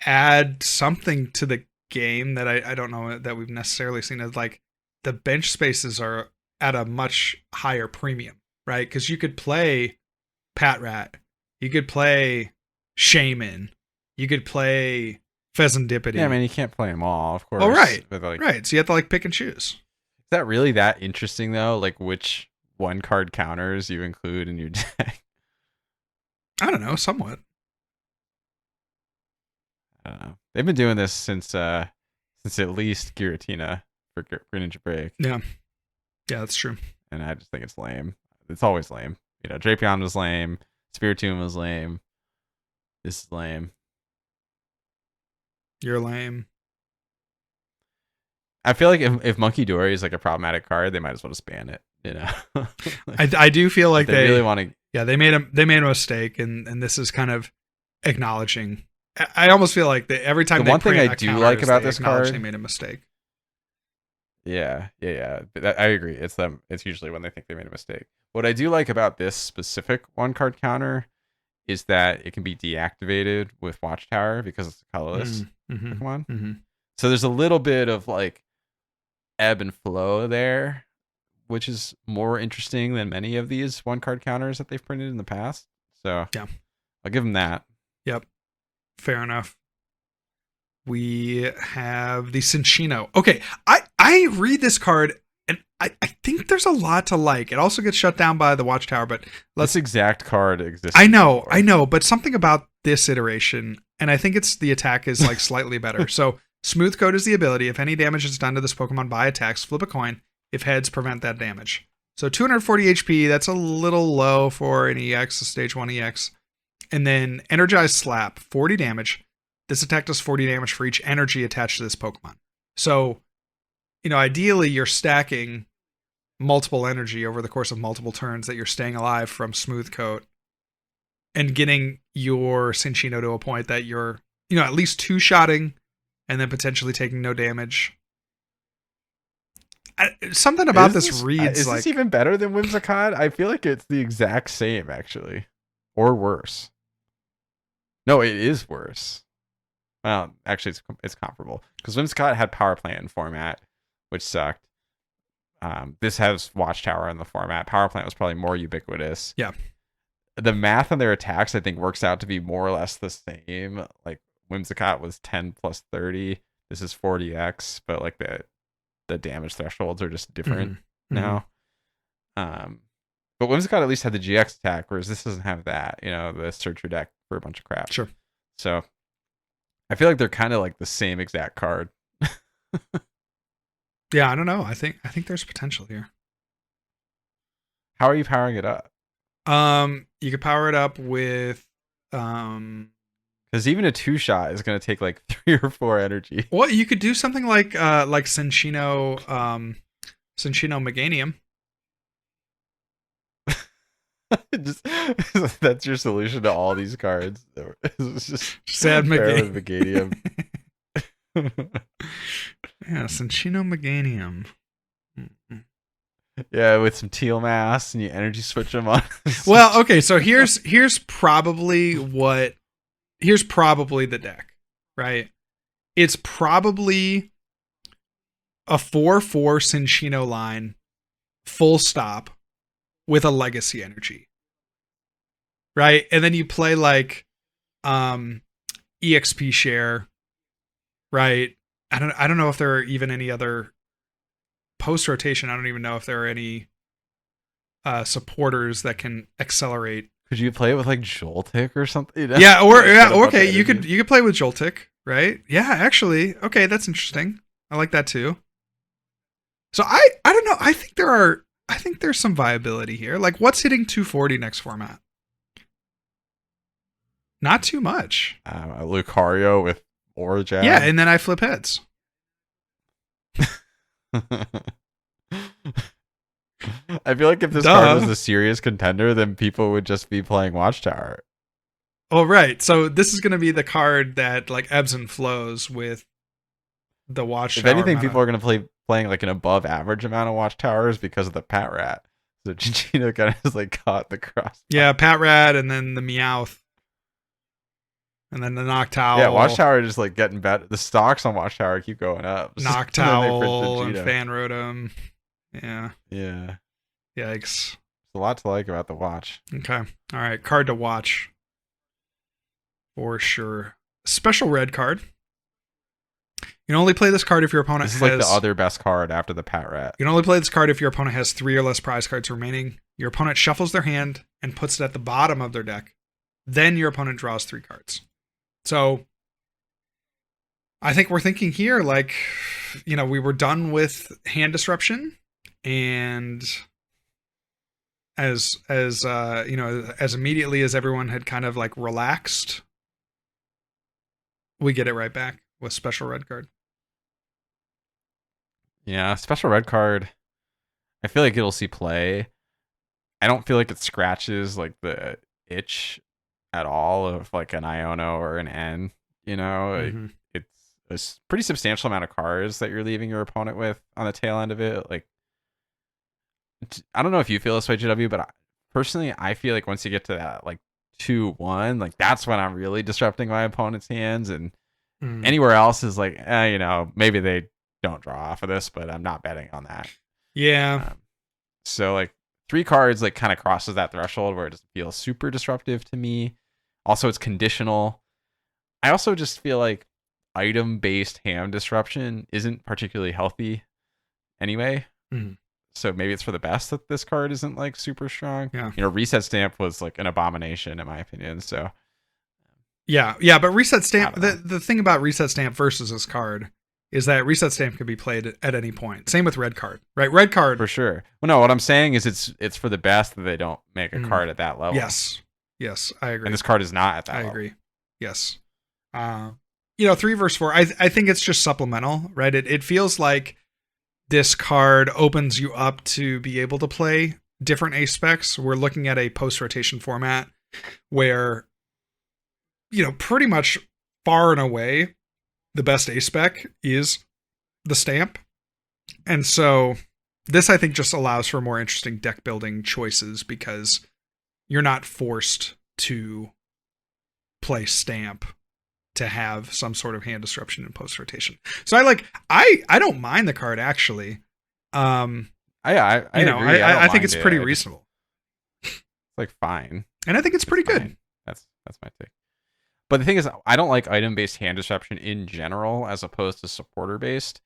[SPEAKER 2] add something to the game that I don't know that we've necessarily seen. As like the bench spaces are at a much higher premium, right? Because you could play Pat Rat, you could play Shaman, you could play Pheasantipity.
[SPEAKER 1] Yeah, I mean, you can't play them all, of course.
[SPEAKER 2] Oh, right.
[SPEAKER 1] But like,
[SPEAKER 2] right. So you have to like pick and choose.
[SPEAKER 1] Is that really that interesting though? Like which 1 card counters you include in your deck?
[SPEAKER 2] I don't know, somewhat.
[SPEAKER 1] I don't know. They've been doing this since at least Giratina for Greninja Break.
[SPEAKER 2] Yeah, that's true.
[SPEAKER 1] And I just think it's lame. It's always lame. You know, Drapion was lame. Spiritomb was lame. This is lame.
[SPEAKER 2] You're lame.
[SPEAKER 1] I feel like if Monkey Dory is like a problematic card, they might as well just ban it. You know,
[SPEAKER 2] like, I do feel like they
[SPEAKER 1] really want to.
[SPEAKER 2] Yeah, they made a mistake, and this is kind of acknowledging. I almost feel like every time
[SPEAKER 1] The one thing I do like about this card,
[SPEAKER 2] they made a mistake.
[SPEAKER 1] Yeah. I agree. It's them. It's usually when they think they made a mistake. What I do like about this specific 1 card counter is that it can be deactivated with Watchtower because it's colorless. Pokemon.
[SPEAKER 2] Mm-hmm.
[SPEAKER 1] So there's a little bit of like ebb and flow there, which is more interesting than many of these 1 card counters that they've printed in the past. So yeah, I'll give them that.
[SPEAKER 2] Yep. Fair enough. We have the Cinccino. Okay, I read this card and I think there's a lot to like. It also gets shut down by the Watchtower, but
[SPEAKER 1] this exact card exists.
[SPEAKER 2] I know, but something about this iteration, and I think it's the attack is like slightly better. So Smooth Coat is the ability. If any damage is done to this Pokemon by attacks, flip a coin. If heads, prevent that damage. So 240 HP, that's a little low for an EX, a stage 1 EX. And then Energized Slap, 40 damage. This attack does 40 damage for each energy attached to this Pokemon. So, you know, ideally you're stacking multiple energy over the course of multiple turns that you're staying alive from Smooth Coat and getting your Cinccino to a point that you're, you know, at least 2-shotting and then potentially taking no damage. Something about this reads
[SPEAKER 1] is
[SPEAKER 2] like...
[SPEAKER 1] Is this even better than Whimsicott? I feel like it's the exact same, actually. Or worse. No, it is worse. Well, actually, it's comparable. Because Whimsicott had Power Plant in format, which sucked. This has Watchtower in the format. Power Plant was probably more ubiquitous.
[SPEAKER 2] Yeah.
[SPEAKER 1] The math on their attacks, I think, works out to be more or less the same. Like, Whimsicott was 10 plus 30. This is 40x, but like the damage thresholds are just different now. But Whimsicott at least had the GX attack, whereas this doesn't have that. You know, the search your deck for a bunch of crap.
[SPEAKER 2] Sure.
[SPEAKER 1] So I feel like they're kind of like the same exact card.
[SPEAKER 2] Yeah, I don't know. I think there's potential here.
[SPEAKER 1] How are you powering it up?
[SPEAKER 2] You could power it up with
[SPEAKER 1] because Because even a 2-shot is going to take like 3 or 4 energy.
[SPEAKER 2] Well, you could do something like Cinccino Meganium.
[SPEAKER 1] That's your solution to all these cards. It's just
[SPEAKER 2] Sad
[SPEAKER 1] Meganium.
[SPEAKER 2] Yeah, Cinccino Meganium.
[SPEAKER 1] Yeah, with some teal mass and you energy switch them on.
[SPEAKER 2] Well, okay, so here's probably the deck, right? It's probably a 4/4 Cinccino line, full stop, with a legacy energy. Right? And then you play like EXP share, right? I don't know if there are even any other post rotation. I don't even know if there are any supporters that can accelerate.
[SPEAKER 1] Could you play it with like Joltik or something? You know?
[SPEAKER 2] Yeah, okay, you could play with Joltik, right? Yeah, actually. Okay, that's interesting. I like that too. So I don't know. I think there's some viability here. Like, what's hitting 240 next format? Not too much.
[SPEAKER 1] Lucario with Aura Jab.
[SPEAKER 2] Yeah, and then I flip heads.
[SPEAKER 1] I feel like if this card was a serious contender, then people would just be playing Watchtower.
[SPEAKER 2] Oh, right. So this is going to be the card that like ebbs and flows with the Watchtower.
[SPEAKER 1] If anything, people are going to playing like an above average amount of Watchtowers because of the Pat Rat. So Cinccino kind of has like caught the cross.
[SPEAKER 2] Yeah, Pat Rat, and then the Meowth. And then the Noctowl.
[SPEAKER 1] Yeah, Watchtower just like getting better. The stocks on Watchtower keep going up.
[SPEAKER 2] Noctowl and Fan Rotom. Yeah.
[SPEAKER 1] Yeah.
[SPEAKER 2] Yikes.
[SPEAKER 1] There's a lot to like about the watch.
[SPEAKER 2] Okay. All right. Card to watch. For sure. Special red card. You can only play this card if your opponent has...
[SPEAKER 1] This is like the other best card after the Pat Rat.
[SPEAKER 2] You can only play this card if your opponent has 3 or less prize cards remaining. Your opponent shuffles their hand and puts it at the bottom of their deck. Then your opponent draws 3 cards. So I think we're thinking here, like, you know, we were done with hand disruption, and as you know, as immediately as everyone had kind of like relaxed, we get it right back with special red card.
[SPEAKER 1] Yeah, special red card. I feel like it'll see play. I don't feel like it scratches like the itch at all of like an Iono or an N. You know,
[SPEAKER 2] Mm-hmm.
[SPEAKER 1] It's a pretty substantial amount of cards that you're leaving your opponent with on the tail end of it. Like, I don't know if you feel this way, JW, but personally, I feel like once you get to that like 2-1, like that's when I'm really disrupting my opponent's hands, and anywhere else is like, you know, maybe they don't draw off of this, but I'm not betting on that.
[SPEAKER 2] Yeah.
[SPEAKER 1] So like 3 cards like kind of crosses that threshold where it doesn't feel super disruptive to me. Also, it's conditional. I also just feel like item-based hand disruption isn't particularly healthy anyway.
[SPEAKER 2] Mm-hmm.
[SPEAKER 1] So maybe it's for the best that this card isn't like super strong.
[SPEAKER 2] Yeah.
[SPEAKER 1] You know, Reset Stamp was like an abomination in my opinion. So
[SPEAKER 2] yeah, but Reset Stamp, the thing about Reset Stamp versus this card is that Reset Stamp can be played at any point. Same with Red Card, right? Red Card.
[SPEAKER 1] For sure. Well, no, what I'm saying is it's for the best that they don't make a card at that level.
[SPEAKER 2] Yes, I agree.
[SPEAKER 1] And this card is not at that level.
[SPEAKER 2] I agree. Yes. You know, 3 versus 4, I think it's just supplemental, right? It feels like this card opens you up to be able to play different ace specs. We're looking at a post-rotation format where, you know, pretty much far and away, the best ace spec is the stamp. And so this, I think, just allows for more interesting deck building choices because you're not forced to play stamp to have some sort of hand disruption in post rotation. So I don't mind the card actually. I think it's pretty reasonable.
[SPEAKER 1] It's like fine.
[SPEAKER 2] And I think it's pretty good.
[SPEAKER 1] That's my take. But the thing is, I don't like item-based hand disruption in general as opposed to supporter-based,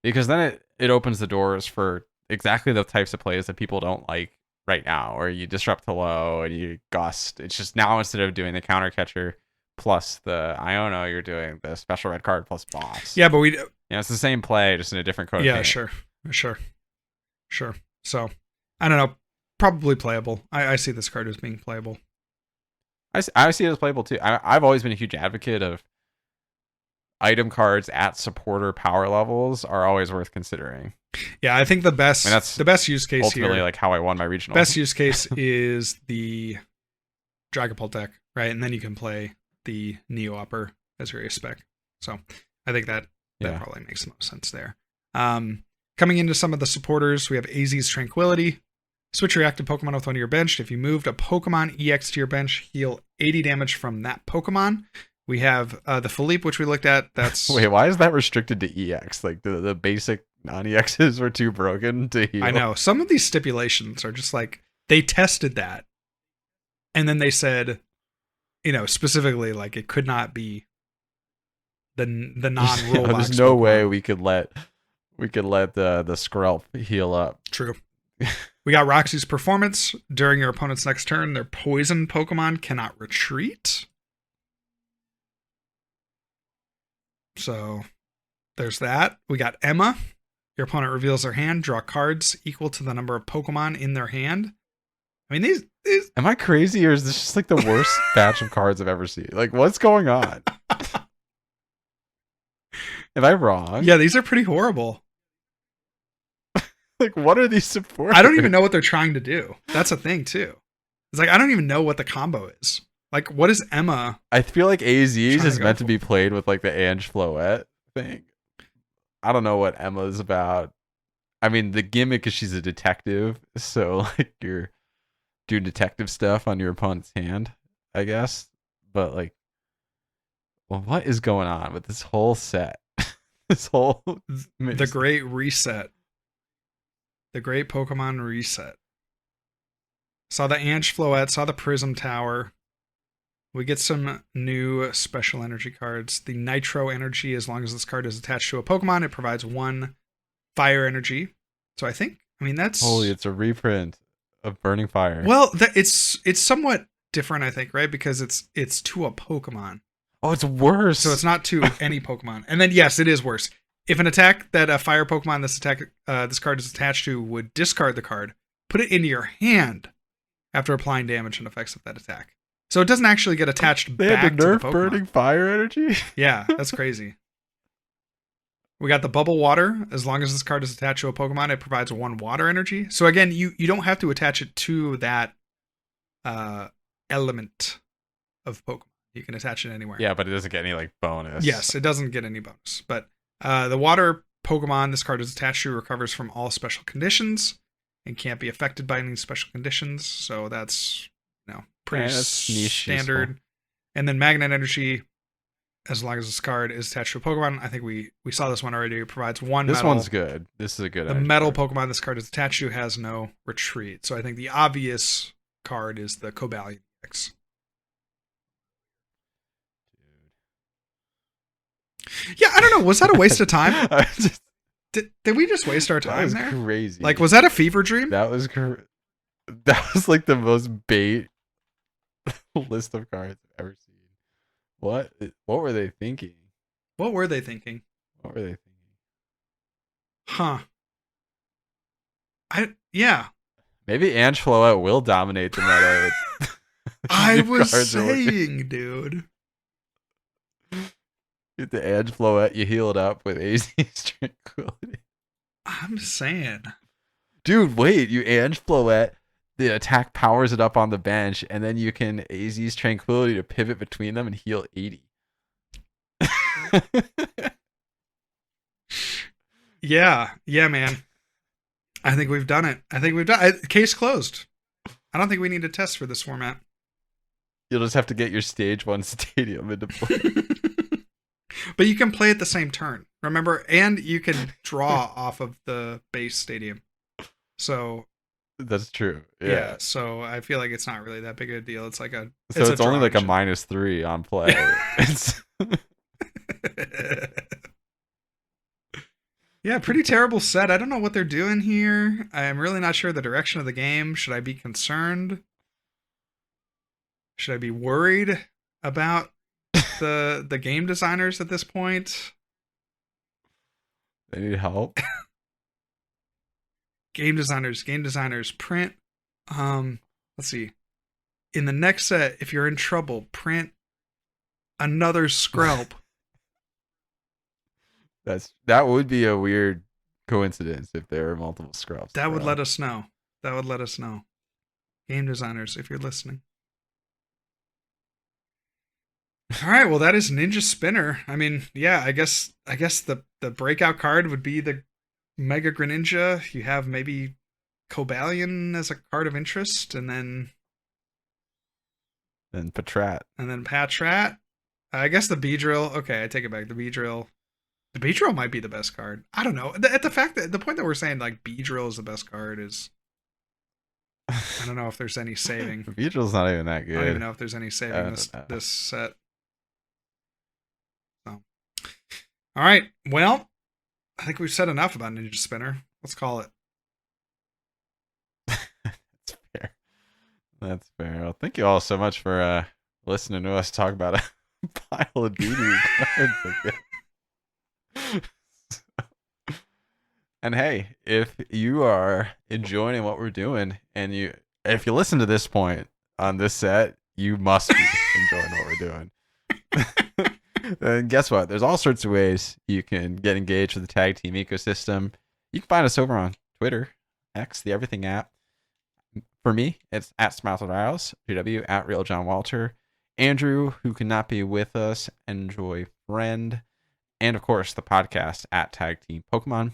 [SPEAKER 1] because then it opens the doors for exactly the types of plays that people don't like right now, or you disrupt to low and you gust. It's just now instead of doing the counter catcher plus the Iono, you're doing the special red card plus boss.
[SPEAKER 2] Yeah, but
[SPEAKER 1] it's the same play, just in a different coat.
[SPEAKER 2] Yeah, sure. So I don't know, probably playable. I see this card as being playable.
[SPEAKER 1] I see it as playable too. I've always been a huge advocate of item cards at supporter power levels are always worth considering.
[SPEAKER 2] Yeah, I think the best use case
[SPEAKER 1] ultimately
[SPEAKER 2] here,
[SPEAKER 1] like how I won my regional.
[SPEAKER 2] best use case is the Dragapult deck, right? And then you can play the Neo Upper as your ace spec. So I think that probably makes the most sense there. Coming into some of the supporters, we have AZ's Tranquility. Switch your active Pokemon with one of your bench. If you moved a Pokemon EX to your bench, heal 80 damage from that Pokemon. We have the Philippe, which we looked at. That's
[SPEAKER 1] Wait, why is that restricted to EX? Like the basic non-EXs were too broken to heal.
[SPEAKER 2] I know. Some of these stipulations are just like, they tested that. And then they said, specifically, like it could not be the non-robot.
[SPEAKER 1] There's no way we could let the Skrelp heal up.
[SPEAKER 2] True. We got Roxy's Performance. During your opponent's next turn, their poison Pokemon cannot retreat. So there's that. We got Emma. Your opponent reveals their hand. Draw cards equal to the number of Pokemon in their hand. I mean, these...
[SPEAKER 1] Am I crazy, or is this just like the worst batch of cards I've ever seen? Like, what's going on? Am I wrong?
[SPEAKER 2] Yeah, these are pretty horrible.
[SPEAKER 1] Like, what are these supporters?
[SPEAKER 2] I don't even know what they're trying to do. That's a thing, too. It's like, I don't even know what the combo is. Like, what is Emma?
[SPEAKER 1] I feel like AZ's is meant to be played with, like, the Ange Floette thing. I don't know what Emma's about. I mean, the gimmick is she's a detective, so, like, you're doing detective stuff on your opponent's hand, I guess. But, like, well, what is going on with this whole set?
[SPEAKER 2] The Great Reset. The Great Pokemon Reset. Saw the Ange Floette, saw the Prism Tower. We get some new special energy cards. The Nitro Energy, as long as this card is attached to a Pokemon, it provides 1 fire energy. So that's...
[SPEAKER 1] Holy, it's a reprint of Burning Fire.
[SPEAKER 2] Well, it's somewhat different, I think, right? Because it's to a Pokemon.
[SPEAKER 1] Oh, it's worse.
[SPEAKER 2] So it's not to any Pokemon. And then, yes, it is worse. If an attack that a fire Pokemon this card is attached to would discard the card, put it into your hand after applying damage and effects of that attack. So it doesn't actually get attached back to the Pokemon.
[SPEAKER 1] Burning Fire energy?
[SPEAKER 2] Yeah, that's crazy. We got the Bubble Water. As long as this card is attached to a Pokemon, it provides 1 water energy. So again, you don't have to attach it to that element of Pokemon. You can attach it anywhere.
[SPEAKER 1] Yeah, but it doesn't get any like bonus.
[SPEAKER 2] Yes, it doesn't get any bonus. But the water Pokemon this card is attached to recovers from all special conditions and can't be affected by any special conditions. So that's pretty standard. Useful. And then Magnet Energy, as long as this card is attached to a Pokemon, I think we saw this one already. It provides 1
[SPEAKER 1] This
[SPEAKER 2] metal.
[SPEAKER 1] One's good. This is a good.
[SPEAKER 2] The metal Pokemon this card is attached to has no retreat. So I think the obvious card is the Cobalion X. Yeah, I don't know. Was that a waste of time? Did we just waste our time there?
[SPEAKER 1] Crazy.
[SPEAKER 2] Like, was that a fever dream?
[SPEAKER 1] That was like the most bait list of cards I've ever seen. What were they thinking?
[SPEAKER 2] What were they thinking? Huh.
[SPEAKER 1] Maybe Ange Floette will dominate the meta.
[SPEAKER 2] I was saying, dude.
[SPEAKER 1] Get the Ange Floette, you heal it up with AZ's Tranquility.
[SPEAKER 2] I'm saying.
[SPEAKER 1] Dude, wait, you Ange Floette, the attack powers it up on the bench, and then you can AZ's Tranquility to pivot between them and heal 80.
[SPEAKER 2] Yeah, man. I think we've done it. Case closed. I don't think we need to test for this format.
[SPEAKER 1] You'll just have to get your stage 1 stadium into play.
[SPEAKER 2] But you can play at the same turn, remember? And you can draw off of the base stadium. So
[SPEAKER 1] that's true. Yeah.
[SPEAKER 2] So I feel like it's not really that big of a deal. It's like
[SPEAKER 1] it's only like a -3 on play.
[SPEAKER 2] Yeah, pretty terrible set. I don't know what they're doing here. I'm really not sure the direction of the game. Should I be concerned? Should I be worried about the game designers at this point?
[SPEAKER 1] They need help.
[SPEAKER 2] Game designers, print. Let's see. in the next set, if you're in trouble, print another Skrelp.
[SPEAKER 1] That would be a weird coincidence if there were multiple Skrelps.
[SPEAKER 2] That would let us know. Game designers, if you're listening. All right, well, that is Ninja Spinner. I mean, yeah, I guess the breakout card would be the Mega Greninja. You have maybe Cobalion as a card of interest, and then
[SPEAKER 1] Patrat.
[SPEAKER 2] And then Patrat. I guess the Beedrill. Okay, I take it back. The Beedrill. The Beedrill might be the best card. I don't know. The point that we're saying like Beedrill is the best card is. I don't know if there's any saving.
[SPEAKER 1] Beedrill's not even that good.
[SPEAKER 2] I don't even know if there's any saving this set. So, all right. Well, I think we've said enough about Ninja Spinner. Let's call it.
[SPEAKER 1] That's fair. Well, thank you all so much for listening to us talk about a pile of doo-doo cards. And hey, if you are enjoying what we're doing, and if you listen to this point on this set, you must be enjoying what we're doing. And guess what? There's all sorts of ways you can get engaged with the tag team ecosystem. You can find us over on Twitter, X, the Everything app. For me, it's at SmileToRiles, JW at Real John Walter, Andrew, who cannot be with us, Enjoy Friend, and of course the podcast at Tag Team Pokemon.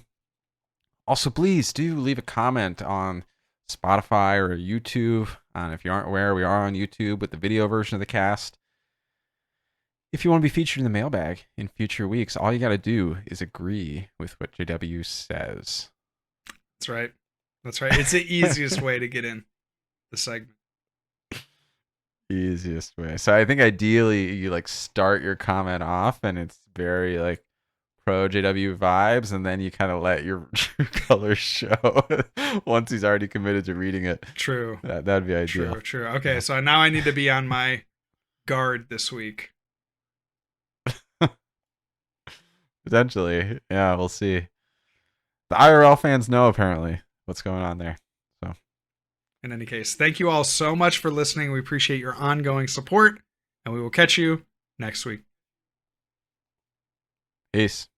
[SPEAKER 1] Also, please do leave a comment on Spotify or YouTube. If you aren't aware, we are on YouTube with the video version of the cast. If you want to be featured in the mailbag in future weeks, all you got to do is agree with what JW says.
[SPEAKER 2] That's right. It's the easiest way to get in the segment.
[SPEAKER 1] Easiest way. So I think ideally you like start your comment off and it's very like pro JW vibes, and then you kind of let your true colors show once he's already committed to reading it.
[SPEAKER 2] True.
[SPEAKER 1] That'd be ideal.
[SPEAKER 2] True. Okay, so now I need to be on my guard this week.
[SPEAKER 1] Potentially. Yeah, we'll see. The IRL fans know apparently what's going on there. So
[SPEAKER 2] in any case, thank you all so much for listening. We appreciate your ongoing support, and we will catch you next week.
[SPEAKER 1] Peace.